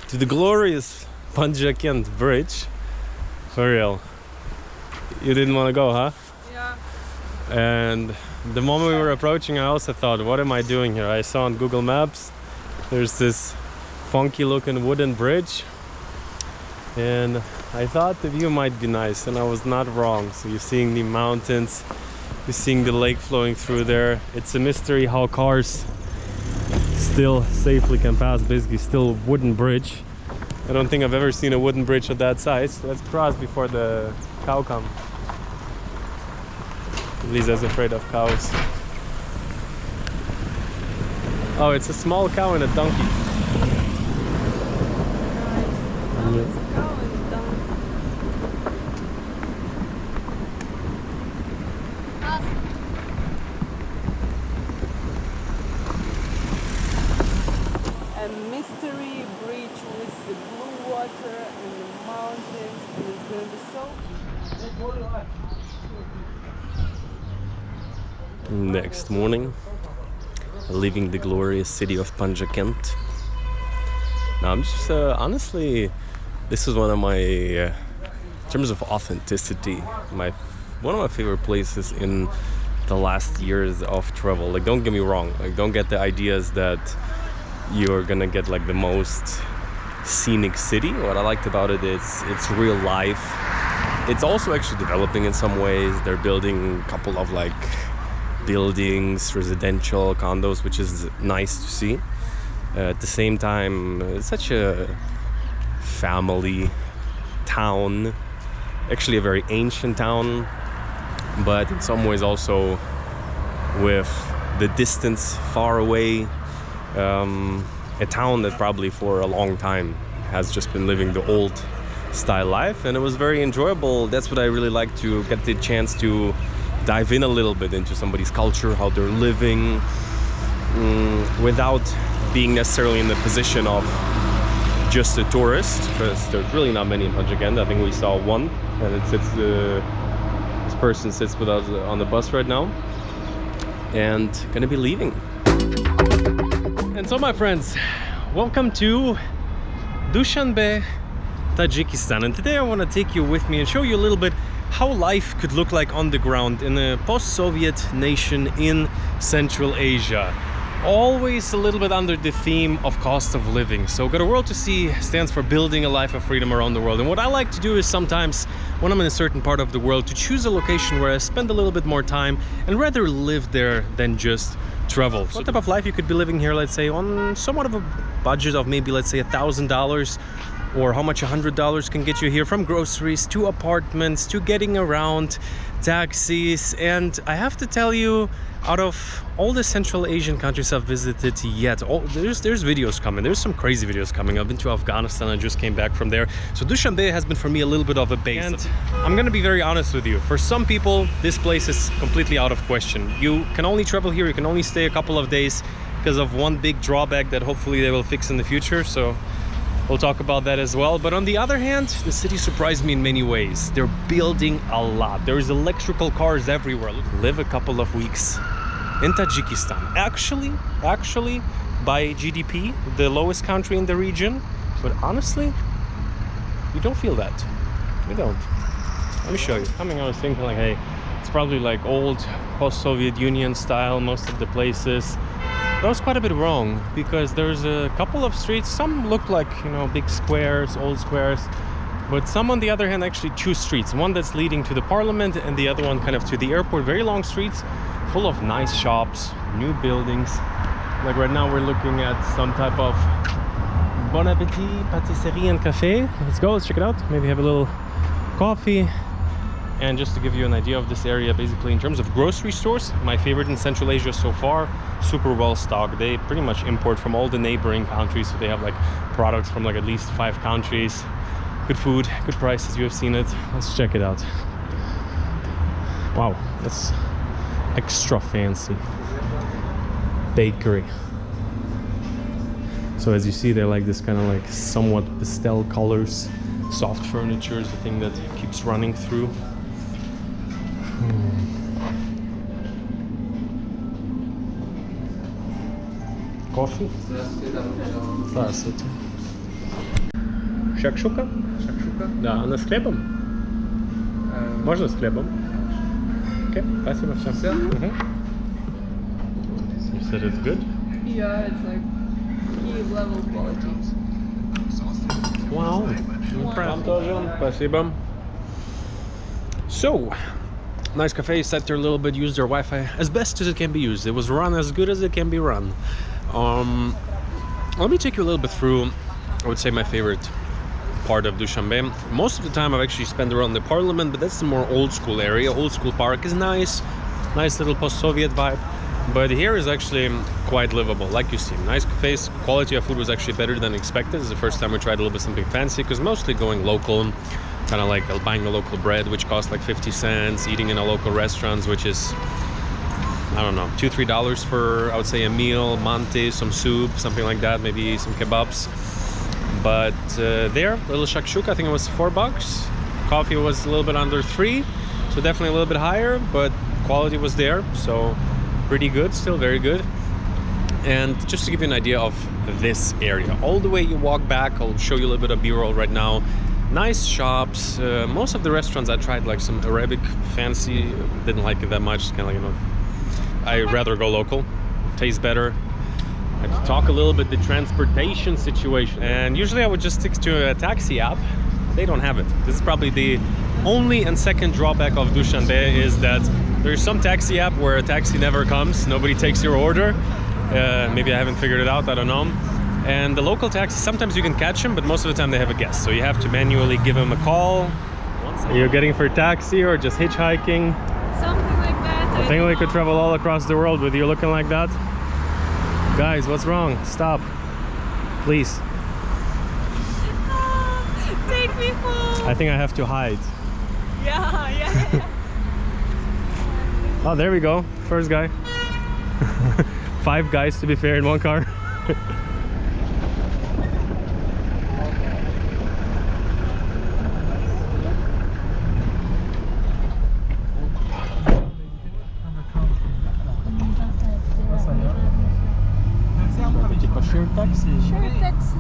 to the glorious Panjakent bridge. For real. You didn't want to go, huh? Yeah. And the moment we were approaching, I also thought, what am I doing here? I saw on Google Maps there's this funky looking wooden bridge, and I thought the view might be nice, and I was not wrong. So you're seeing the mountains, you're seeing the lake flowing through there. It's a mystery how cars still safely can pass, basically still a wooden bridge. I don't think I've ever seen a wooden bridge of that size. Let's cross before the cow come. Lisa's afraid of cows. Oh, it's a small cow and a donkey. It's a cow and a donkey. A mystery bridge with the blue water and the mountains, and it's going to be so. Next morning, leaving the glorious city of Panjakent. Now I'm just honestly, this is one of my in terms of authenticity, one of my favorite places in the last years of travel. Like, don't get me wrong, like, don't get the ideas that you're gonna get like the most scenic city. What I liked about it is it's real life. It's also actually developing in some ways. They're building a couple of like buildings, residential condos, which is nice to see. At the same time, it's such a family town, actually a very ancient town, but in some ways also with the distance far away, a town that probably for a long time has just been living the old style life, and it was very enjoyable. That's what I really like, to get the chance to dive in a little bit into somebody's culture, how they're living, without being necessarily in the position of just a tourist, because there's really not many in Panjakent. I think we saw one, and it sits, this person sits with us on the bus right now, and gonna be leaving. And so, my friends, welcome to Dushanbe, Tajikistan, and today I want to take you with me and show you a little bit how life could look like on the ground in a post-Soviet nation in Central Asia. always a little bit under the theme of cost of living. So Got a World to See stands for building a life of freedom around the world. And what I like to do is sometimes when I'm in a certain part of the world to choose a location where I spend a little bit more time and rather live there than just travel. So what type of life you could be living here, let's say, on somewhat of a budget of maybe, let's say, $1,000, or how much $100 can get you here, from groceries to apartments to getting around, taxis. And I have to tell you, out of all the Central Asian countries I've visited yet, there's videos coming. There's some crazy videos coming. I've been to Afghanistan, I just came back from there. So Dushanbe has been for me a little bit of a base. And I'm gonna be very honest with you. For some people, this place is completely out of question. You can only travel here, you can only stay a couple of days because of one big drawback that hopefully they will fix in the future. So we'll talk about that as well. But on the other hand, the city surprised me in many ways. They're building a lot. There's electrical cars everywhere. Live a couple of weeks in Tajikistan. Actually, by GDP, the lowest country in the region. But honestly, you don't feel that. You don't. Let me show you. I was thinking like, hey, it's probably like old post-Soviet Union style, most of the places. But I was quite a bit wrong, because there's a couple of streets, some look like, you know, big squares, old squares, but some, on the other hand, actually two streets. One that's leading to the parliament and the other one kind of to the airport. Very long streets, full of nice shops, new buildings. Like right now we're looking at some type of Bon Appetit Patisserie and Cafe. Let's go, let's check it out. Maybe have a little coffee. And just to give you an idea of this area, basically in terms of grocery stores, my favorite in Central Asia so far, super well stocked. They pretty much import from all the neighboring countries, so they have like products from like at least 5 countries. Good food, good prices, you have seen it. Let's check it out. Wow, that's extra fancy. Bakery. So as you see, they're like this kind of like somewhat pastel colors. Soft furniture is the thing that keeps running through. Coffee? Здравствуйте. Шакшука? Шакшука? Да, она с хлебом? Можно с хлебом? Окей, спасибо, все. You said it's good? Yeah, it's like Kyiv level quality. Wow. Вам тоже. Спасибо. So, nice cafe, sat there a little bit, used their Wi-Fi as best as it can be used. It was run as good as it can be run. Let me take you a little bit through, I would say, my favorite part of Dushanbe. Most of the time I've actually spent around the parliament, but that's the more old school area. Old school park is nice little post-Soviet vibe. But here is actually quite livable, like you see. Nice cafes, quality of food was actually better than expected. This is the first time we tried a little bit something fancy, because mostly going local, kind of like buying a local bread, which costs like 50 cents, eating in a local restaurants, which is, I don't know, $2-3 for, I would say, a meal, mante, some soup, something like that, maybe some kebabs. But there, little shakshuka, I think it was $4. Coffee was a little bit under 3, so definitely a little bit higher, but quality was there, so pretty good, still very good. And just to give you an idea of this area, all the way you walk back, I'll show you a little bit of B-roll right now. Nice shops. Most of the restaurants I tried, like some Arabic fancy, didn't like it that much. Kind of like, you know, I'd rather go local, tastes better. I had to talk a little bit the transportation situation, and usually I would just stick to a taxi app. They don't have it. This is probably the only and second drawback of Dushanbe, is that there's some taxi app where a taxi never comes, nobody takes your order. Maybe I haven't figured it out, I don't know. And the local taxi, sometimes you can catch them, but most of the time they have a guest, so you have to manually give them a call. Are you getting for a taxi or just hitchhiking? Something like that. I think we could travel all across the world with you looking like that. Guys, what's wrong? Stop, please. Take me home. I think I have to hide. Yeah. Oh, there we go. First guy. 5 guys, to be fair, in one car. Shared taxi. Shared taxi.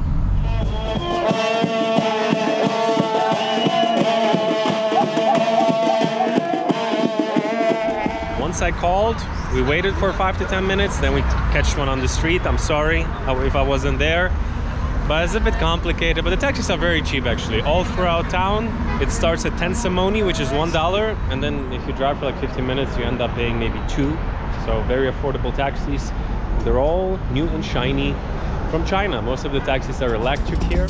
once I called, we waited for 5 to 10 minutes, then we catched one on the street. I'm sorry if I wasn't there, but it's a bit complicated. But the taxis are very cheap actually. All throughout town, it starts at 10 samoni, which is $1, and then if you drive for like 15 minutes, you end up paying maybe 2. So very affordable taxis. They're all new and shiny from China. Most of the taxis are electric here.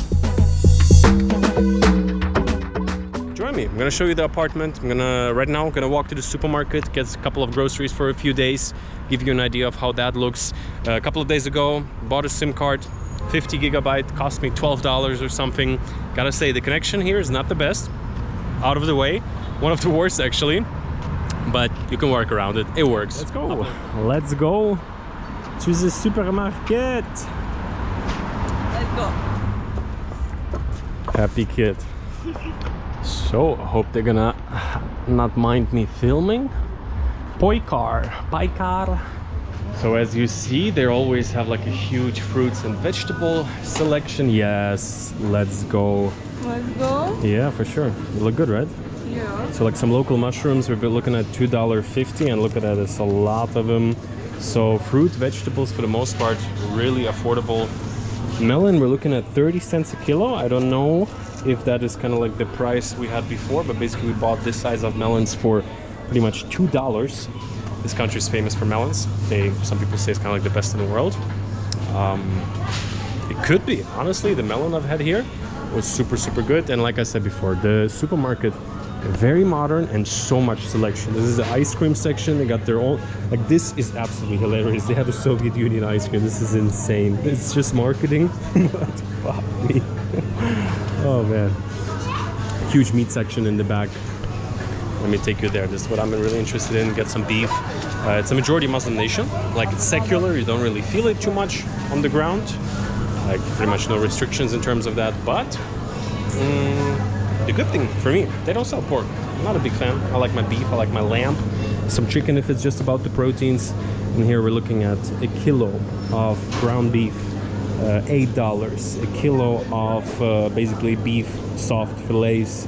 Join me. I'm gonna show you the apartment. Right now I'm gonna walk to the supermarket, get a couple of groceries for a few days, give you an idea of how that looks. A couple of days ago, bought a SIM card, 50 gigabyte, cost me $12 or something. Gotta say, the connection here is not the best. Out of the way, one of the worst actually, but you can work around it. It works. Let's go. Let's go to the supermarket. Let's go. Happy kid. So, I hope they're gonna not mind me filming. Paikar. So as you see, they always have like a huge fruits and vegetable selection. Yes, let's go. Let's go. Yeah, for sure. They look good, right? Yeah. So like some local mushrooms, we've been looking at $2.50, and look at that, there's a lot of them. So fruit, vegetables for the most part, really affordable. Melon, we're looking at 30 cents a kilo. I don't know if that is kind of like the price we had before, but basically we bought this size of melons for pretty much $2. This country is famous for melons. Some people say it's kind of like the best in the world. It could be. Honestly, the melon I've had here was super, super good. And like I said before, the supermarket, very modern and so much selection. This is the ice cream section. They got their own, like this is absolutely hilarious. They have a Soviet Union ice cream. This is insane. It's just marketing. But fuck me. Oh man. Huge meat section in the back. Let me take you there. This is what I'm really interested in. Get some beef. It's a majority Muslim nation. Like it's secular. You don't really feel it too much on the ground. Like pretty much no restrictions in terms of that. But the good thing for me, they don't sell pork. I'm not a big fan. I like my beef. I like my lamb. Some chicken if it's just about the proteins. And here we're looking at a kilo of ground beef. $8. A kilo of basically beef soft fillets.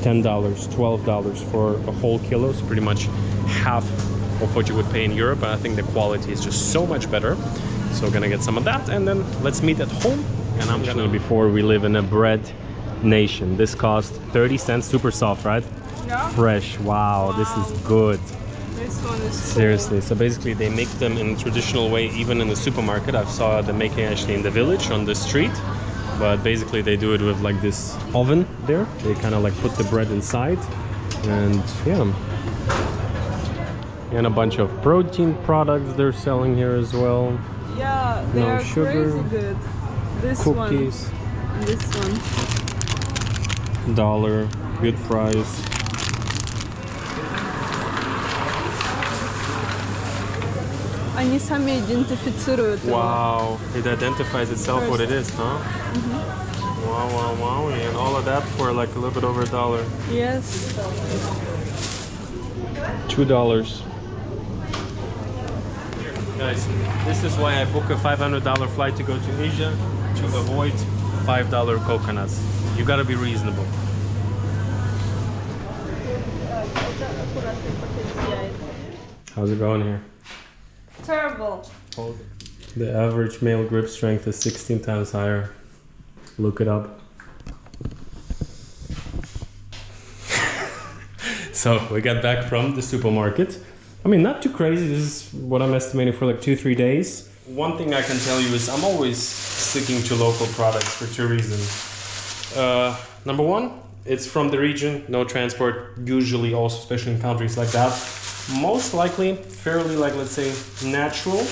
$10, $12 for a whole kilo, so pretty much half of what you would pay in Europe. And I think the quality is just so much better. So we're gonna get some of that, and then let's meet at home. And I'm gonna, before we live in a bread nation, this cost 30 cents, super soft, right? Yeah. Fresh. Wow, this is good. This one is Seriously. So basically they make them in a traditional way, even in the supermarket. I saw them making actually in the village on the street. But basically they do it with like this oven there. They kind of like put the bread inside, and yeah. And a bunch of protein products they're selling here as well. Yeah, they No are sugar, crazy good. This cookies. one, this one. $1, good price. Они сами идентифицируют его. Wow, it identifies itself what it is, huh? Wow. And all of that for like a little bit over $1. Yes. $2. Guys, this is why I book a $500 flight to go to Asia, to avoid $5 coconuts. You gotta be reasonable. How's it going here? Terrible. The average male grip strength is 16 times higher. Look it up. So we got back from the supermarket. I mean, not too crazy. This is what I'm estimating for like 2-3 days. One thing I can tell you is I'm always sticking to local products for 2 reasons. Number one, it's from the region, no transport, usually also, especially in countries like that. Most likely, fairly like, let's say, natural.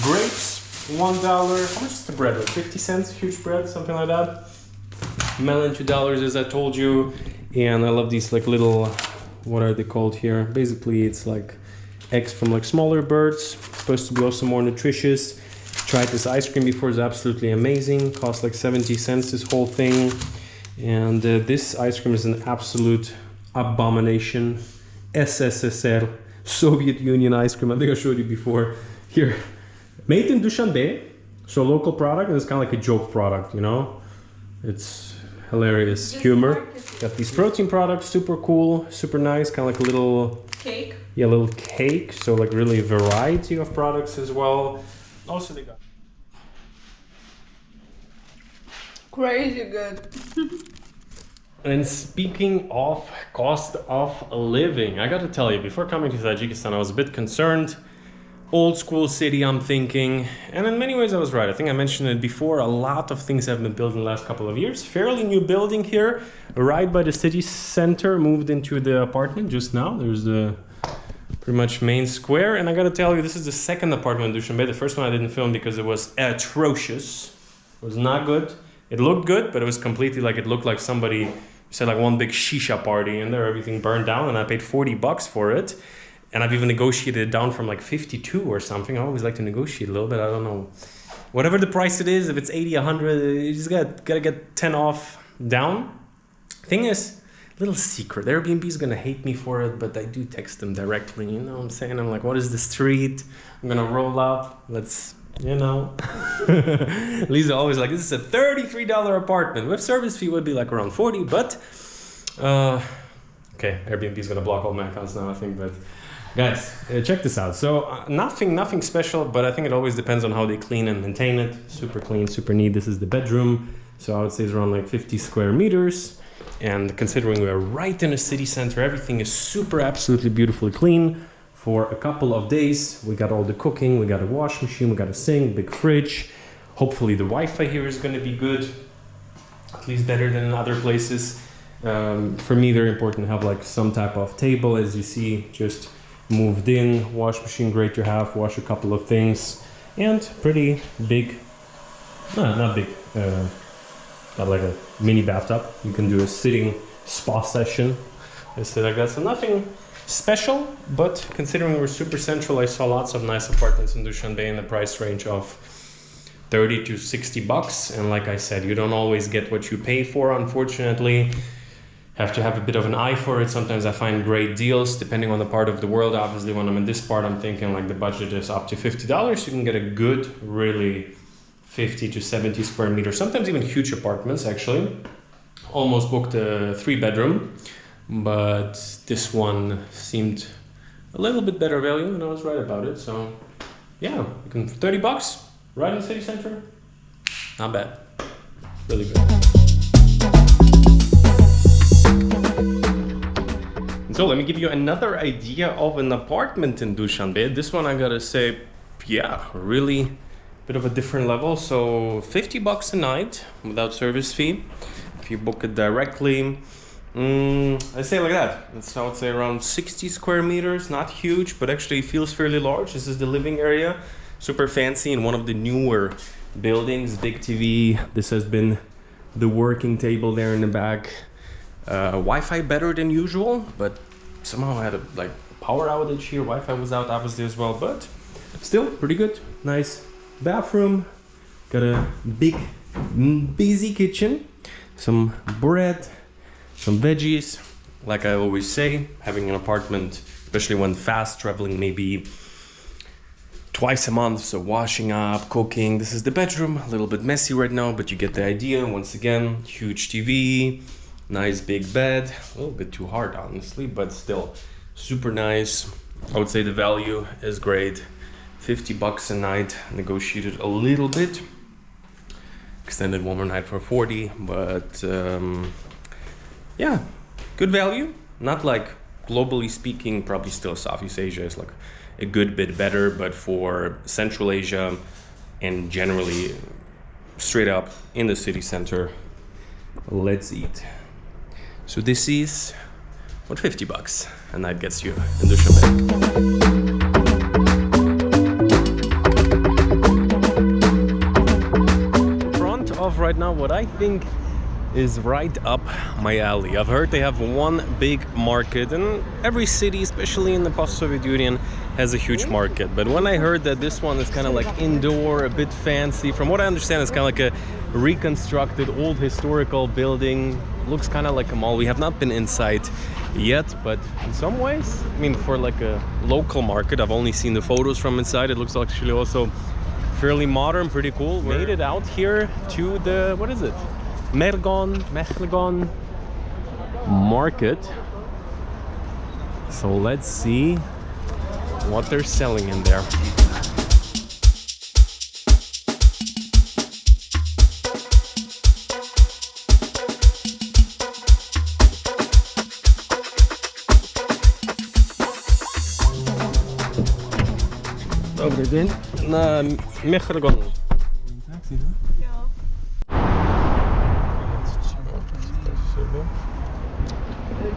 Grapes, $1. How much is the bread? Like 50 cents, huge bread, something like that. Melon, $2, as I told you. And I love these like little, what are they called here? Basically, it's like eggs from like smaller birds. Supposed to be also more nutritious. Tried this ice cream before, it's absolutely amazing. Cost like 70 cents, this whole thing. And this ice cream is an absolute abomination. SSSR, Soviet Union ice cream. I think I showed you before. Here, made in Dushanbe, so local product, and it's kind of like a joke product, you know? It's hilarious humor. Got these protein products, super cool, super nice, kind of like a little Cake. yeah, little cake. So like really a variety of products as well. Also they got Crazy good. And speaking of cost of living, I gotta tell you, before coming to Tajikistan, I was a bit concerned. Old school city, I'm thinking, and in many ways I was right. I think I mentioned it before, a lot of things have been built in the last couple of years. Fairly new building here, right by the city center, moved into the apartment just now. There's the pretty much main square, and I gotta tell you, this is the second apartment in Dushanbe. The first one I didn't film because it was atrocious. It was not good. It looked good, but it was completely like, it looked like somebody said like one big shisha party in there, everything burned down, and I paid $40 for it. And I've even negotiated it down from like 52 or something. I always like to negotiate a little bit, I don't know. Whatever the price it is, if it's 80, 100, you just gotta get 10 off down. Thing is, little secret, Airbnb is gonna hate me for it, but I do text them directly, you know what I'm saying? I'm like, what is the street? I'm gonna roll up, let's, you know. Lisa always like, this is a $33 apartment. With service fee would be like around 40, but okay, Airbnb is gonna block all my accounts now, I think, but guys, check this out. So nothing special, but I think it always depends on how they clean and maintain it. Super clean, super neat. This is the bedroom, so I would say it's around like 50 square meters. And considering we're right in the city center, everything is super, absolutely beautifully clean. For a couple of days, we got all the cooking, we got a wash machine, we got a sink, big fridge. Hopefully the Wi-Fi here is going to be good, at least better than in other places. For me, very important to have like some type of table. As you see, just moved in, wash machine, great to have, wash a couple of things, and pretty big, no, not big, got like a mini bathtub. You can do a sitting spa session, let's say like that. So nothing special, but considering we're super central, I saw lots of nice apartments in Dushanbe in the price range of 30 to 60 bucks. And like I said, you don't always get what you pay for, unfortunately. Have to have a bit of an eye for it. Sometimes I find great deals depending on the part of the world. Obviously, when I'm in this part, I'm thinking like the budget is up to $50. You can get a good, really 50 to 70 square meters, sometimes even huge apartments actually. Almost booked a 3-bedroom. But this one seemed a little bit better value, and I was right about it. So yeah, you can, for 30 bucks, right in the city center, not bad, really good. And so let me give you another idea of an apartment in Dushanbe. This one I gotta say, yeah, really bit of a different level. So 50 bucks a night without service fee if you book it directly. I say like that. It's, I would say, around 60 square meters, not huge, but actually feels fairly large. This is the living area, super fancy in one of the newer buildings, big TV. This has been the working table there in the back. Wi-Fi better than usual, but somehow I had a like power outage here. Wi-Fi was out obviously as well, but still pretty good. Nice bathroom, got a big busy kitchen, some bread, some veggies. Like I always say, having an apartment, especially when fast traveling, maybe twice a month, so washing up, cooking. This is the bedroom, a little bit messy right now, but you get the idea. Once again, huge TV, nice big bed, a little bit too hard honestly, but still super nice. I would say the value is great. 50 bucks a night, negotiated a little bit, extended one more night for 40, but yeah, good value. Not like globally speaking, probably still Southeast Asia is like a good bit better, but for Central Asia and generally straight up in the city center, let's eat. So this is what 50 bucks a night gets you in Dushanbe. Right now, what I think is right up my alley. I've heard they have one big market, and every city, especially in the post-Soviet Union, has a huge market. But when I heard that this one is kind of like indoor, a bit fancy, from what I understand, it's kind of like a reconstructed old historical building. Looks kind of like a mall. We have not been inside yet, but in some ways, I mean, for like a local market, I've only seen the photos from inside. It looks actually also fairly modern, pretty cool. Made it out here to the, what is it? Mechlegon market. So let's see what they're selling in there. Добрий день. На Мехргон.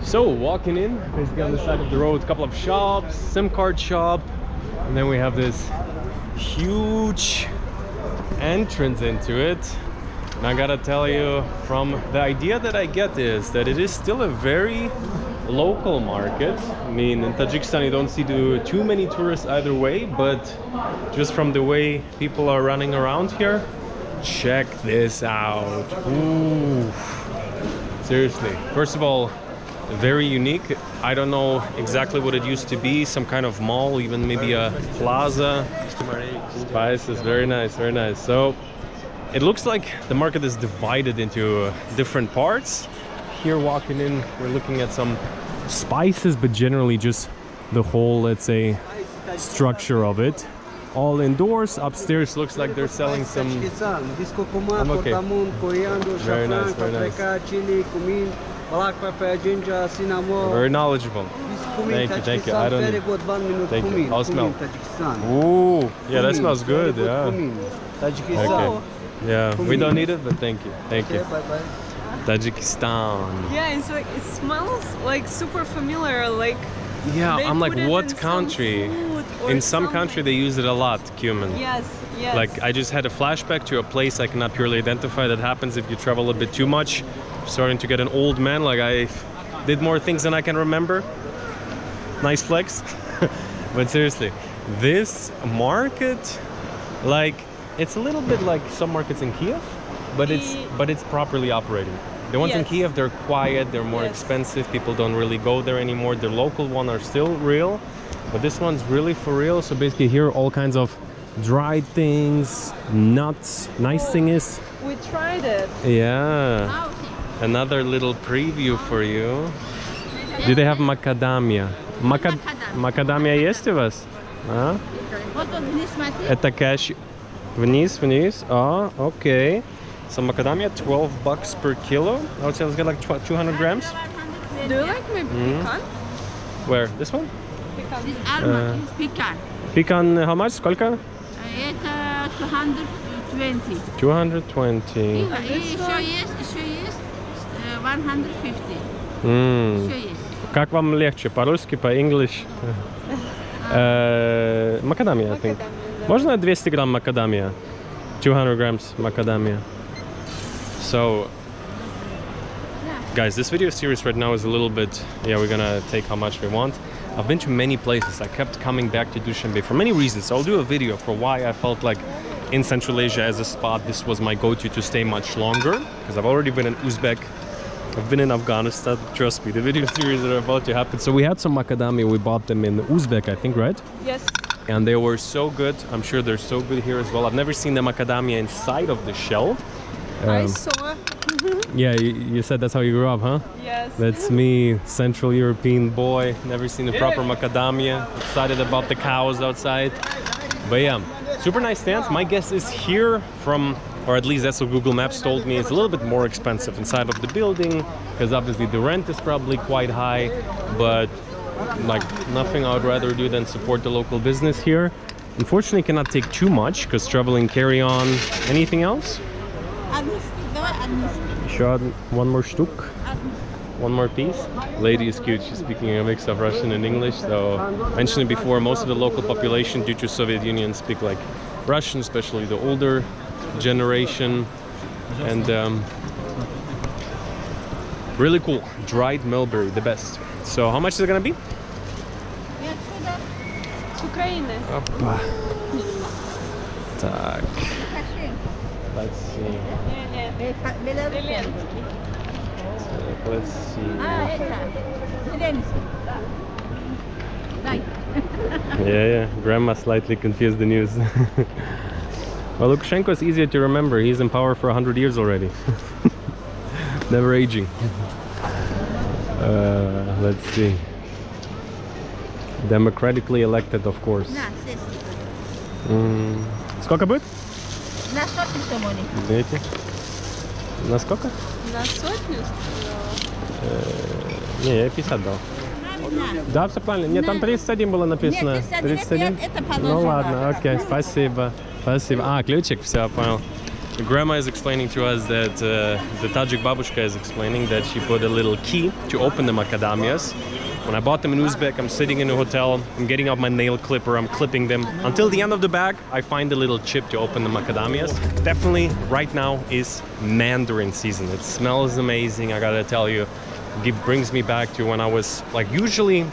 So walking in, basically on the side of the road, a couple of shops, SIM card shop, and then we have this huge entrance into it. And I gotta tell you, from the idea that I get is that it is still a very local market. I mean, in Tajikistan you don't see too many tourists either way, but just from the way people are running around here, check this out. Ooh. Seriously, first of all, very unique. I don't know exactly what it used to be, some kind of mall, even maybe a plaza. Spices, very nice, very nice. So it looks like the market is divided into different parts. Here walking in, we're looking at some spices, but generally just the whole, let's say, structure of it. All indoors. Upstairs looks like they're selling some... Okay. Very nice, very nice. Chili, cumin, black pepper, ginger, cinnamon. Very knowledgeable. Thank you. I don't very good. 1 minute. Thank you. Cumin, I'll smell. Tajikistan. Ooh, yeah, that Cumin, smells good. very Yeah. cumin. Tajikistan. Okay. Yeah, we don't need it, but thank you. Thank you. Okay, bye-bye. Tajikistan. Yeah, it's like it smells like super familiar. Like Yeah, they I'm like, put it what in some country? food or In some something. country they use it a lot, cumin. Yes, yes. Like I just had a flashback to a place I cannot purely identify. That happens if you travel a bit too much. I'm starting to get an old man, like I did more things than I can remember. Nice flex. But seriously, this market, like, it's a little bit like some markets in Kiev, but it's properly operating. The ones in Yes. Kiev, they're quiet, they're more Yes. expensive, people don't really go there anymore. The local ones are still real, but this one's really for real. So basically here all kinds of dried things, nuts. Nice thing is, We tried it. yeah, another little preview for you. Do they have macadamia? Macadamia есть у вас? А? Вот он вниз смотри. Это кэш. Вниз. Oh, okay. So macadamia, $12 per kilo. I would say let's get like 200 grams. Do you like my pecan? Where? This one? Pecan. This almond is pecan. Pecan, how much? Сколько? Это 220. 220. Еще есть 150. Mm. Еще есть. Как вам легче? По-русски, по-english? Macadamia, I think. Можно 200 грамм macadamia? 200 grams macadamia. So, guys, this video series right now is a little bit, yeah, we're gonna take how much we want. I've been to many places. I kept coming back to Dushanbe for many reasons. So I'll do a video for why I felt like in Central Asia as a spot, this was my go-to to stay much longer. Because I've already been in Uzbek, I've been in Afghanistan, trust me, the video series that are about to happen. So we had some macadamia, we bought them in Uzbek, I think, right? Yes. And they were so good. I'm sure they're so good here as well. I've never seen the macadamia inside of the shell. I saw. Yeah, you said that's how you grew up, huh? Yes. That's me, Central European boy. Never seen a proper macadamia. Excited about the cows outside. But yeah, super nice stands. My guess is here from, or at least that's what Google Maps told me, it's a little bit more expensive inside of the building, because obviously the rent is probably quite high. But like nothing I would rather do than support the local business here. Unfortunately, cannot take too much because traveling carry-on. Anything else? Еще one more штук. One more piece. Lady is cute. She's speaking a mix of Russian and English. So, mentioned it before, most of the local population due to Soviet Union speak like Russian, especially the older generation. And really cool. Dried mulberry, the best. So, how much is it gonna be? С Украины. Опа. Так. Let's see. Зеленский. Let's see. Дай. Yeah. Grandma slightly confused the news. Well, Lukashenko is easier to remember. He's in power for 100 years already. Never aging. Let's see. Democratically elected, of course. Сколько будет? На сотню самони. Знаете? На сколько? На сотню? Не, я 50 дал. Да, все правильно. Нет, там 31 было написано. Нет, 31 это положено. Ну ладно, окей, спасибо. Спасибо. А, ключик, все, понял. The grandma is explaining to us that the Tajik babushka is explaining that she put a little key to open the macadamias. When I bought them in Uzbek, I'm sitting in a hotel, I'm getting out my nail clipper, I'm clipping them. Until the end of the bag, I find a little chip to open the macadamias. Definitely, right now is mandarin season. It smells amazing, I gotta tell you. It brings me back to when I was, like, usually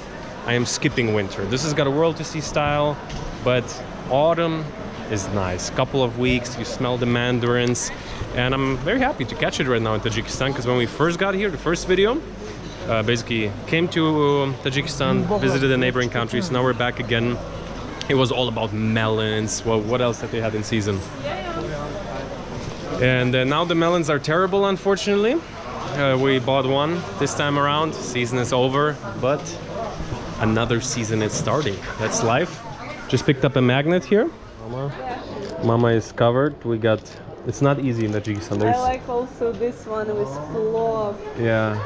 I am skipping winter. This has got a world to see style, but autumn is nice. Couple of weeks, you smell the mandarins, and I'm very happy to catch it right now in Tajikistan, because when we first got here, the first video, basically came to Tajikistan, visited the neighboring countries. Now we're back again. It was all about melons. Well, what else that they had in season? And now the melons are terrible, unfortunately. We bought one this time around. Season is over, but another season is starting. That's life. Just picked up a magnet here. Mama is covered. We got. It's not easy in Tajikistan. I like also this one with plov. Yeah.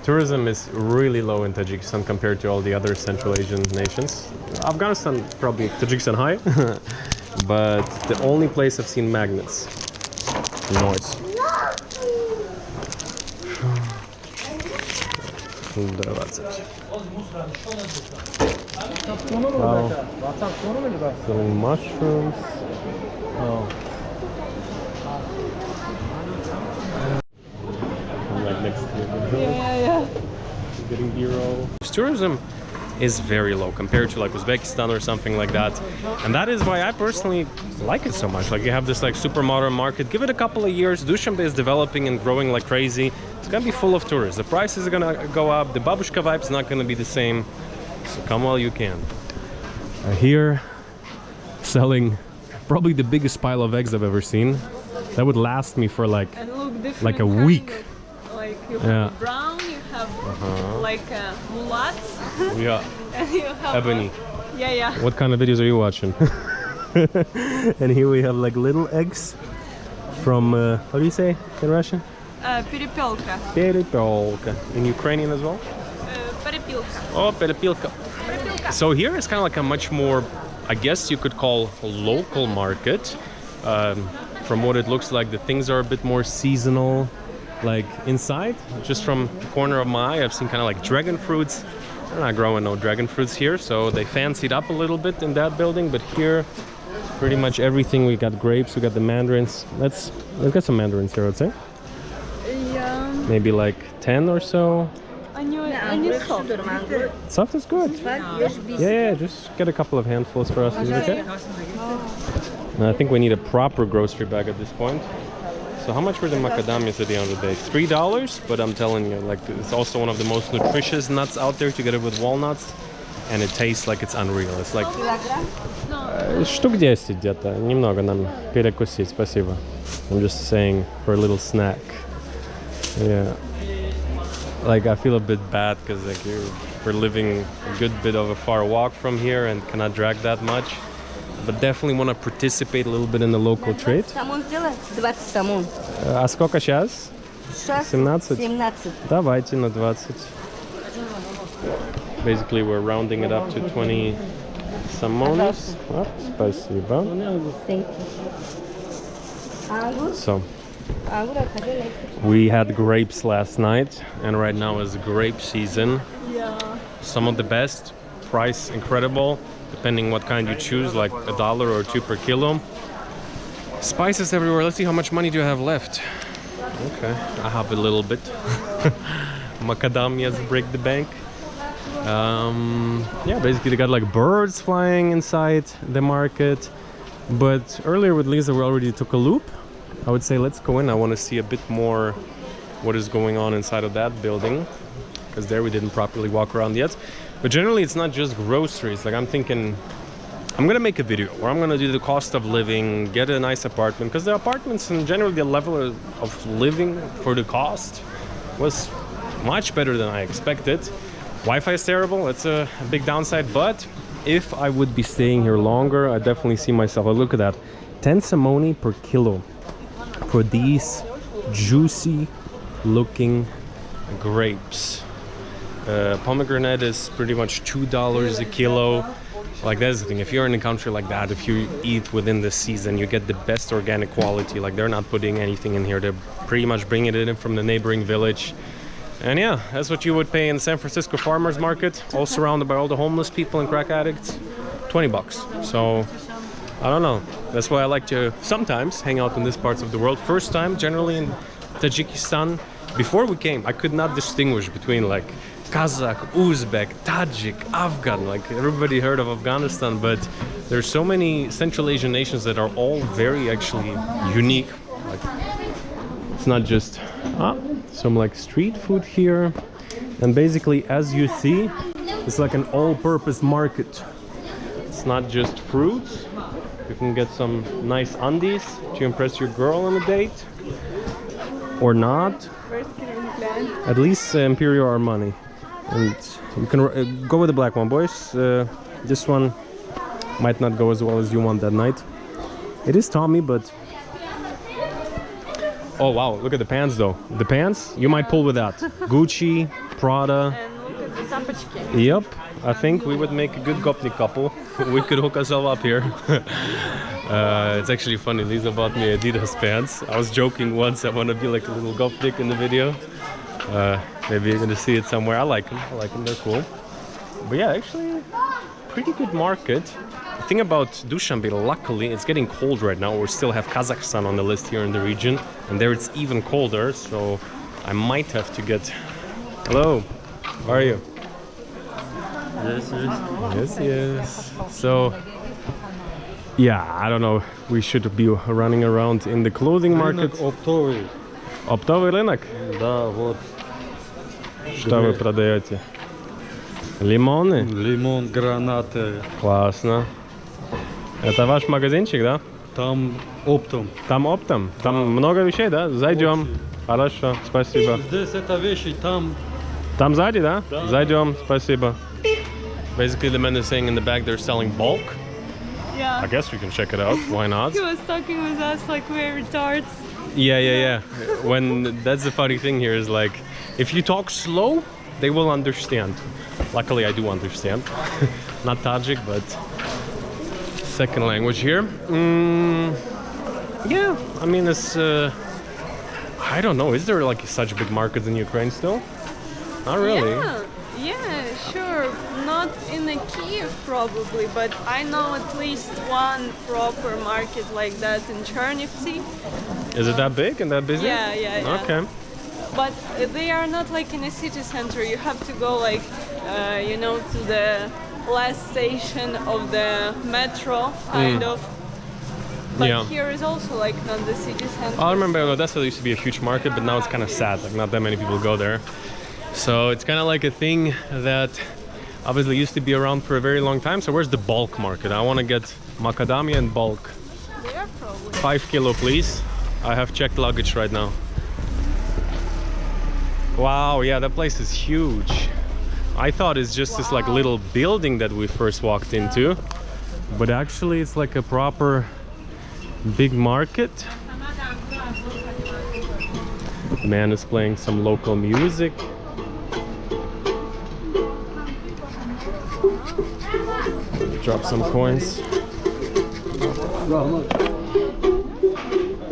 Tourism is really low in Tajikistan compared to all the other Central Asian nations. Afghanistan, probably Tajikistan high, but the only place I've seen magnets. Noise. Wow. Selling mushrooms. Oh. Like next to you. Yeah. Getting B-roll. Tourism is very low compared to like Uzbekistan or something like that, and that is why I personally like it so much. Like, you have this like super modern market. Give it a couple of years. Dushanbe is developing and growing like crazy. It's gonna be full of tourists. The prices are gonna go up. The babushka vibe is not gonna be the same. So come while you can. Here, selling probably the biggest pile of eggs I've ever seen. That would last me for like a week. Like you have brown, you have like mulats. Yeah. And you have Ebony. Yeah. What kind of videos are you watching? And here we have like little eggs from how do you say in Russian? Перепелка. Перепелка. In Ukrainian as well? Перепилка. Oh, перепилка. So here is kind of like a much more, I guess you could call, a local market. From what it looks like, the things are a bit more seasonal. Like inside, just from the corner of my eye, I've seen kind of like dragon fruits. They're not growing no dragon fruits here, so they fancied up a little bit in that building. But here, pretty much everything. We got grapes, we got the mandarins. Let's get some mandarins here, I'd say. Yeah. Maybe like 10 or so. Они soft. Soft is good. Yeah, just get a couple of handfuls for us. Is it okay? And I think we need a proper grocery bag at this point. So how much were the macadamias at the end of the day? $3, but I'm telling you, like, it's also one of the most nutritious nuts out there, together with walnuts, and it tastes like it's unreal. It's like штук 10 где-то, немного нам перекусить, спасибо. I'm just saying for a little snack. Yeah. Like, I feel a bit bad because like we're living a good bit of a far walk from here and cannot drag that much. But definitely want to participate a little bit in the local trade. Самон сделать? 20 самон. А сколько сейчас? Сейчас 17? 17. Давайте на 20. Basically, we're rounding it up to 20 samones. Oh, спасибо. So, we had grapes last night, and right now is grape season. Yeah. Some of the best, price incredible, depending what kind you choose, like $1 or $2 per kilo. Spices everywhere. Let's see how much money do I have left. Okay, I have a little bit. Macadamias break the bank. Yeah, basically they got like birds flying inside the market. But earlier with Lisa, we already took a loop. I would say let's go in. I want to see a bit more what is going on inside of that building, because there we didn't properly walk around yet. But generally it's not just groceries. Like, I'm thinking I'm gonna make a video where I'm gonna do the cost of living, get a nice apartment, because the apartments and generally the level of living for the cost was much better than I expected. Wi-Fi is terrible. That's a big downside. But if I would be staying here longer, I definitely see myself. Look at that, 10 samoni per kilo for these juicy looking grapes. Pomegranate is pretty much $2 a kilo. Like, that's the thing, if you're in a country like that, if you eat within the season, you get the best organic quality. Like, they're not putting anything in here, they're pretty much bringing it in from the neighboring village. And yeah, that's what you would pay in San Francisco farmers market, all surrounded by all the homeless people and crack addicts. 20 bucks. So I don't know, that's why I like to sometimes hang out in these parts of the world. First time generally in Tajikistan. Before we came, I could not distinguish between like Kazakh, Uzbek, Tajik, Afghan. Like, everybody heard of Afghanistan, but there's so many Central Asian nations that are all very actually unique. Like, it's not just some like street food here. And basically, as you see, it's like an all-purpose market. It's not just fruits. You can get some nice undies to impress your girl on a date. Or not. At least Imperial Armani. And you can go with the black one, boys. This one might not go as well as you want that night. It is Tommy, but... Oh wow, look at the pants though. The pants, you might pull with that. Gucci, Prada. And look at the тапочки. Yep, I think we would make a good gopnik couple. We could hook ourselves up here. It's actually funny, Lisa bought me Adidas pants. I was joking once, I want to be like a little gopnik in the video. Maybe you're gonna see it somewhere. I like them, they're cool. But yeah, actually, pretty good market. The thing about Dushanbe, luckily, it's getting cold right now. We still have Kazakhstan on the list here in the region, and there it's even colder, so I might have to get... Hello, how are you? Yes. So, yeah, I don't know, we should be running around in the clothing market. Оптовый. Оптовый рынок? Да, вот. Что вы продаете? Лимоны? Лимон, гранаты. Классно. Это ваш магазинчик, да? Там оптом. Там оптом? Там много вещей, да? Зайдем. Хорошо, спасибо. Здесь это вещи, там. Там сзади, да? Зайдем, спасибо. Basically, the man is saying in the back they're selling bulk. Yeah. I guess we can check it out. Why not? He was talking with us like we're retards. Yeah. When that's the funny thing here is like, if you talk slow, they will understand. Luckily, I do understand. Not Tajik, but second language here. Yeah, I mean, it's I don't know, is there like such big markets in Ukraine still? Not really. Yeah, sure. Not in a Kiev probably, but I know at least one proper market like that in Chernivtsi. Is it that big and that busy? Yeah. Okay. But they are not like in a city center. You have to go like, to the last station of the metro, kind of. But Yeah. here is also like not the city center. I remember Odessa used to be a huge market, but now it's kind of sad. Like, not that many people go there. So it's kind of like a thing that obviously used to be around for a very long time. So where's the bulk market? I want to get macadamia in bulk. There probably. 5 kilo, please. I have checked luggage right now. Wow, yeah, that place is huge. I thought it's just this like little building that we first walked into, but actually it's like a proper big market. The man is playing some local music. Drop some coins.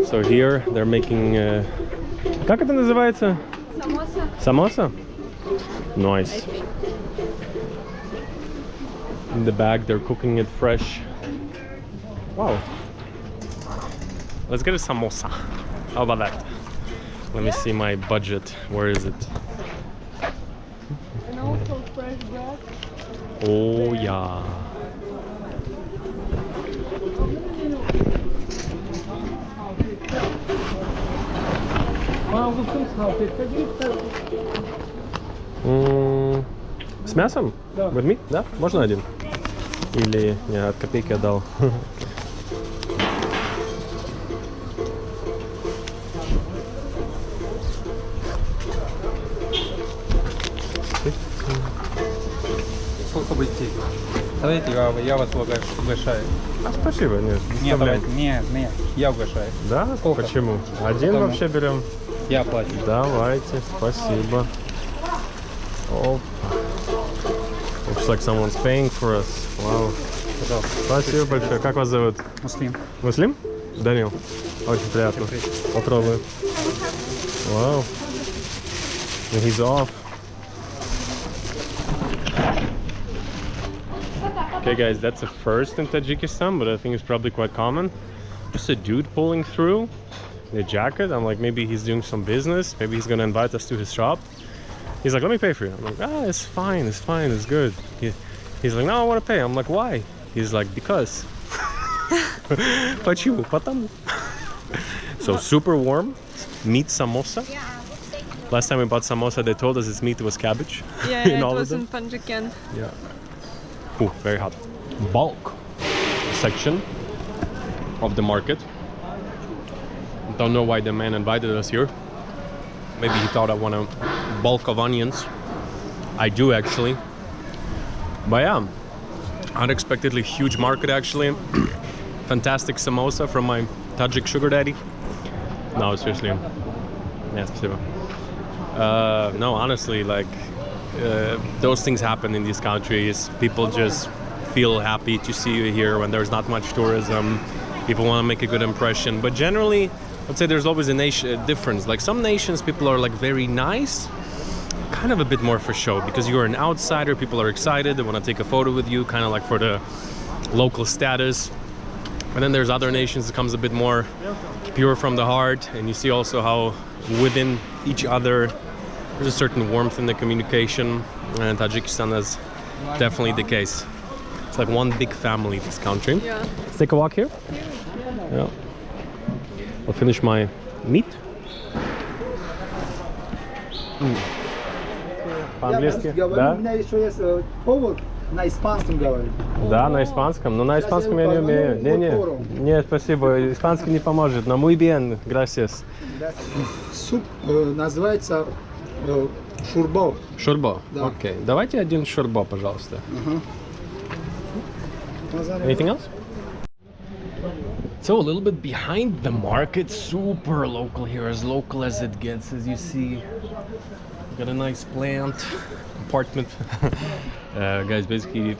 So here they're making как это называется? Samosa? Nice. In the bag they're cooking it fresh. Wow. Let's get a samosa. How about that? Let me see my budget. Where is it? And also fresh bread. Oh yeah. С мясом? With meat? Да? Можно один? Или не, от копейки отдал? сколько будете? Давайте, я вас угощаю. А, спасибо, нет. Нет, вставляй. давайте, нет, я угощаю. Да? Сколько? Почему? Один Потому- вообще берем. Я плачу. Давайте, спасибо. Оп. Looks like someone's paying for us. Wow. Пожалуйста. Спасибо большое. Как вас зовут? Муслим. Муслим? Данил. Очень приятно. Попробую. Wow. And he's off. Okay guys, that's a first in Tajikistan, but I think it's probably quite common. Just a dude pulling through in a jacket. I'm like, maybe he's doing some business. Maybe he's gonna invite us to his shop. He's like, let me pay for you. I'm like, ah, it's fine, it's good. He's like, no, I want to pay. I'm like, why? He's like, because. Почему? Потому. So super warm, meat samosa. Last time we bought samosa, they told us its meat was cabbage. Yeah, in it all of was them. in Panjakent. Yeah. Ooh, very hot. Bulk section of the market. Don't know why the man invited us here. Maybe he thought I want a bulk of onions. I do actually. But yeah, unexpectedly huge market actually. Fantastic samosa from my Tajik sugar daddy. No, seriously. Yeah, спасибо. No, honestly, like those things happen in these countries. People just feel happy to see you here when there's not much tourism. People want to make a good impression, but generally, I'd say there's always a difference. Like some nations, people are like very nice, kind of a bit more for show because you're an outsider. People are excited, they want to take a photo with you, kind of like for the local status. And then there's other nations that comes a bit more pure from the heart, and you see also how within each other there's a certain warmth in the communication, and Tajikistan is definitely the case. It's like one big family, this country. Yeah. Let's take a walk here. Yeah. I'll finish my meat. По-английски? Да? У меня еще есть повод на испанском говорить. Да, на испанском. Но на испанском я не умею. Не, спасибо. Испанский не поможет. Но muy bien, gracias. Суп называется шурбо. Шурбо? Да. Окей. Давайте один шурбо, пожалуйста. Anything else? So a little bit behind the market, super local here, as local as it gets, as you see. Got a nice plant, apartment. Guys, basically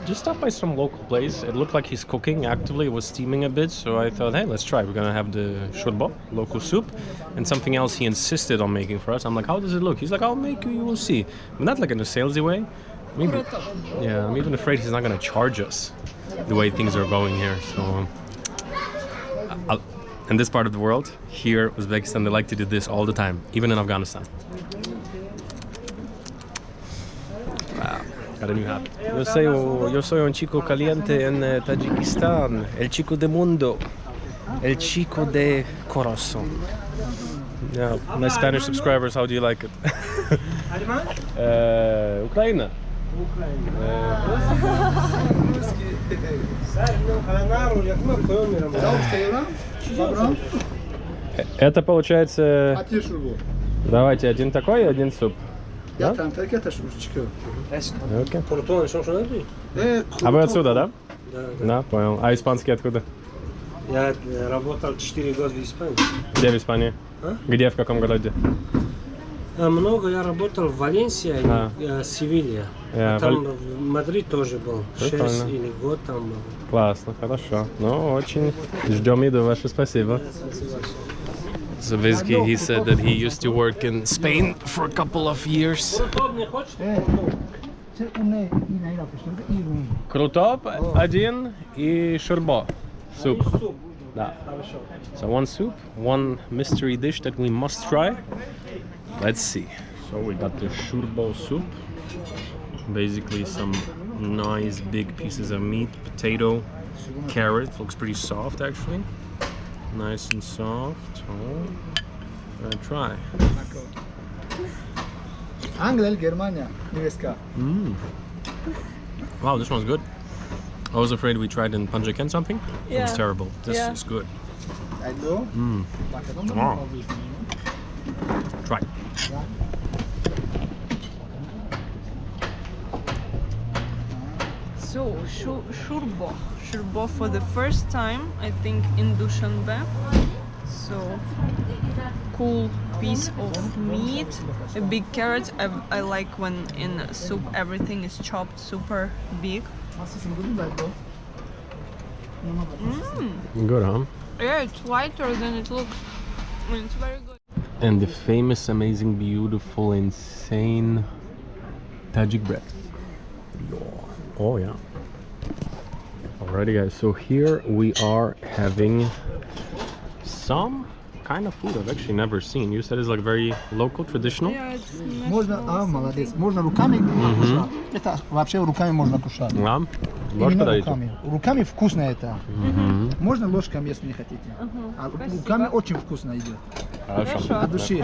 just stopped by some local place. It looked like he's cooking actively, it was steaming a bit, so I thought, hey, let's try. We're gonna have the shurba, local soup, and something else he insisted on making for us. I'm like, how does it look? He's like, I'll make you will see. But not like in a salesy way. Maybe, yeah, I'm even afraid he's not gonna charge us the way things are going here. So in this part of the world, here, Uzbekistan, they like to do this all the time, even in Afghanistan. Wow, got a new hat. Yo soy un chico caliente en Tajikistan, el chico de mundo, el chico de corazón. Yeah, my Spanish subscribers, how do you like it? Ukraine. Это получается... А ты шурбу? Давайте один такой и один суп. Я Да? там так это шурбочка. Окей. А вы отсюда, да? Да, понял. А испанский откуда? Я работал 4 года в Испании. Где в Испании? А? Где, в каком городе? Много я работал в Валенсии и Севилье. Там в Мадрид тоже был. 6 или год там был. Классно, хорошо. Ну, очень ждем еду вашу, спасибо. So basically he said that he used to work in Spain for a couple of years. Крутоп один и шурбо. Soup. Да. So one soup, one mystery dish that we must try. Let's see. So we got the shurbo soup. Basically some nice big pieces of meat, potato, carrot. Looks pretty soft actually. Nice and soft. Oh, gonna try. Anglia, Germania, Niveska. Wow, this one's good. I was afraid we tried in Panjakent something. It was Yeah. terrible. This Yeah. is good. Hello. Wow. Try. So, shurbo for the first time, I think, in Dushanbe. So, cool piece of meat, a big carrot. I like when in soup everything is chopped super big. Good, huh? Yeah, it's whiter than it looks. It's very good. And the famous, amazing, beautiful, insane Tajik bread. Oh yeah. Alrighty guys, so here we are having some kind of food I've actually never seen. You said it's like very local, traditional? Yeah, it's Можно, молодец. Можно руками кушать. Это вообще руками можно кушать. Да? Ложка Именно даете? руками. Руками вкусно это. Можно ложками, если не хотите. А руками очень вкусно идет. Хорошо. От души.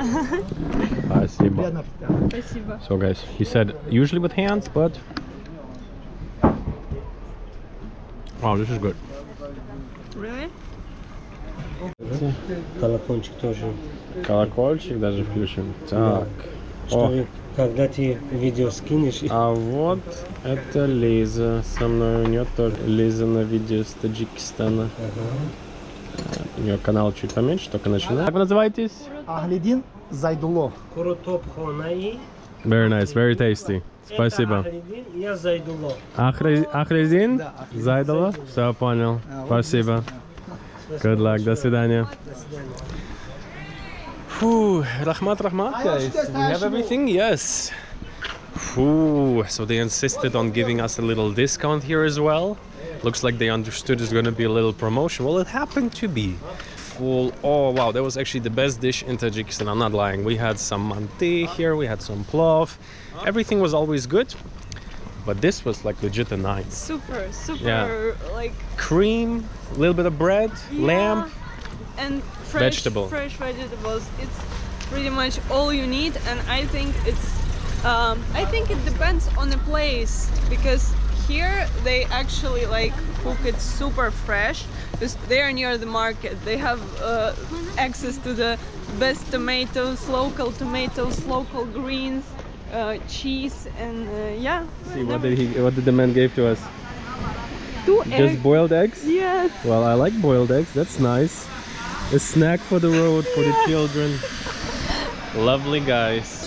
Спасибо. Приятного аппетита. Спасибо. So guys, he said usually with hands, but wow, this is good. Really? Колокольчик тоже. Колокольчик даже включим. Так. Что когда ты видео скинешь, А вот это Лиза со мной. У нее тоже Лиза на видео с Таджикистана. У нее канал чуть поменьше, только начинает. Как вы называетесь? Ахлидин Зайдулло. Курутоп хонаи. Very nice, very tasty. Спасибо. Ахридин, я Зайдулло. Ахрезин? Зайдала? Все, понял. Спасибо. Good luck. До свидания. Whew, Rahmat, guys. We have everything? Yes. Whew, so they insisted on giving us a little discount here as well. Looks like they understood there's going to be a little promotion. Well, it happened to be. Full. Oh, wow, that was actually the best dish in Tajikistan. I'm not lying. We had some manti here, we had some plov. Everything was always good. But this was like legit a nice. Super, Yeah. like Cream, a little bit of bread, lamb. and fresh Vegetable. fresh vegetables. It's pretty much all you need, and I think it depends on the place, because here they actually like cook it super fresh because they are near the market. They have access to the best tomatoes, local greens, cheese, and yeah. See, what did the man give to us? 2 Just eggs. boiled eggs? Yes. Well, I like boiled eggs. That's nice. A snack for the road for the children. Lovely guys.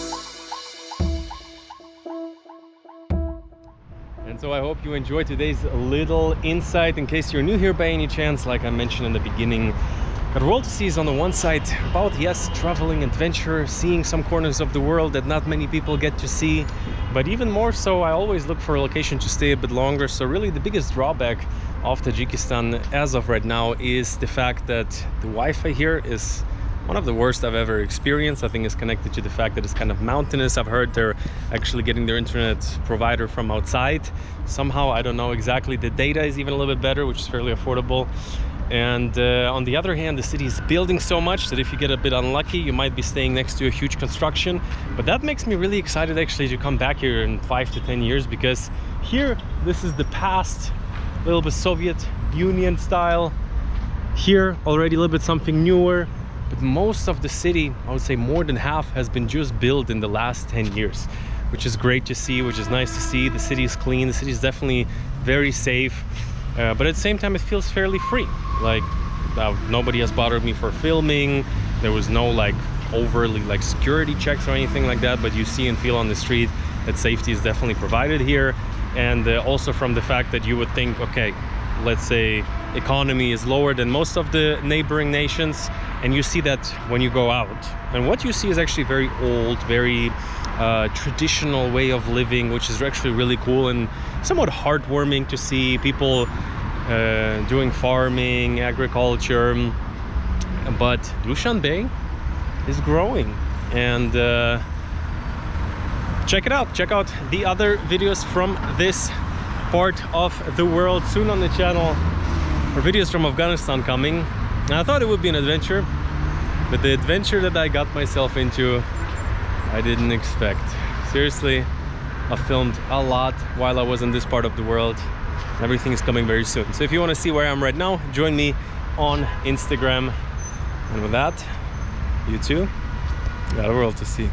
And so I hope you enjoyed today's little insight. In case you're new here by any chance, like I mentioned in the beginning, got world to see is on the one side about, yes, traveling, adventure, seeing some corners of the world that not many people get to see. But even more so, I always look for a location to stay a bit longer. So really the biggest drawback of Tajikistan as of right now is the fact that the Wi-Fi here is one of the worst I've ever experienced. I think it's connected to the fact that it's kind of mountainous. I've heard they're actually getting their internet provider from outside. Somehow, I don't know exactly, the data is even a little bit better, which is fairly affordable. And on the other hand, the city is building so much that if you get a bit unlucky, you might be staying next to a huge construction. But that makes me really excited actually to come back here in 5 to 10 years, because here, this is the past, a little bit Soviet Union style. Here, already a little bit something newer. But most of the city, I would say more than half, has been just built in the last 10 years, which is great to see, which is nice to see. The city is clean, the city is definitely very safe. But at the same time, it feels fairly free. Like, nobody has bothered me for filming. There was no like overly like security checks or anything like that, but you see and feel on the street that safety is definitely provided here. And also from the fact that you would think, okay, let's say economy is lower than most of the neighboring nations, and you see that when you go out. And what you see is actually very old, very traditional way of living, which is actually really cool and somewhat heartwarming to see people doing farming, agriculture. But Dushanbe is growing, and check it out. Check out the other videos from this part of the world soon on the channel. Or videos from Afghanistan coming. And I thought it would be an adventure, but the adventure that I got myself into, I didn't expect. Seriously, I filmed a lot while I was in this part of the world. Everything is coming very soon. So if you want to see where I am right now, join me on Instagram. And with that, you too got a world to see.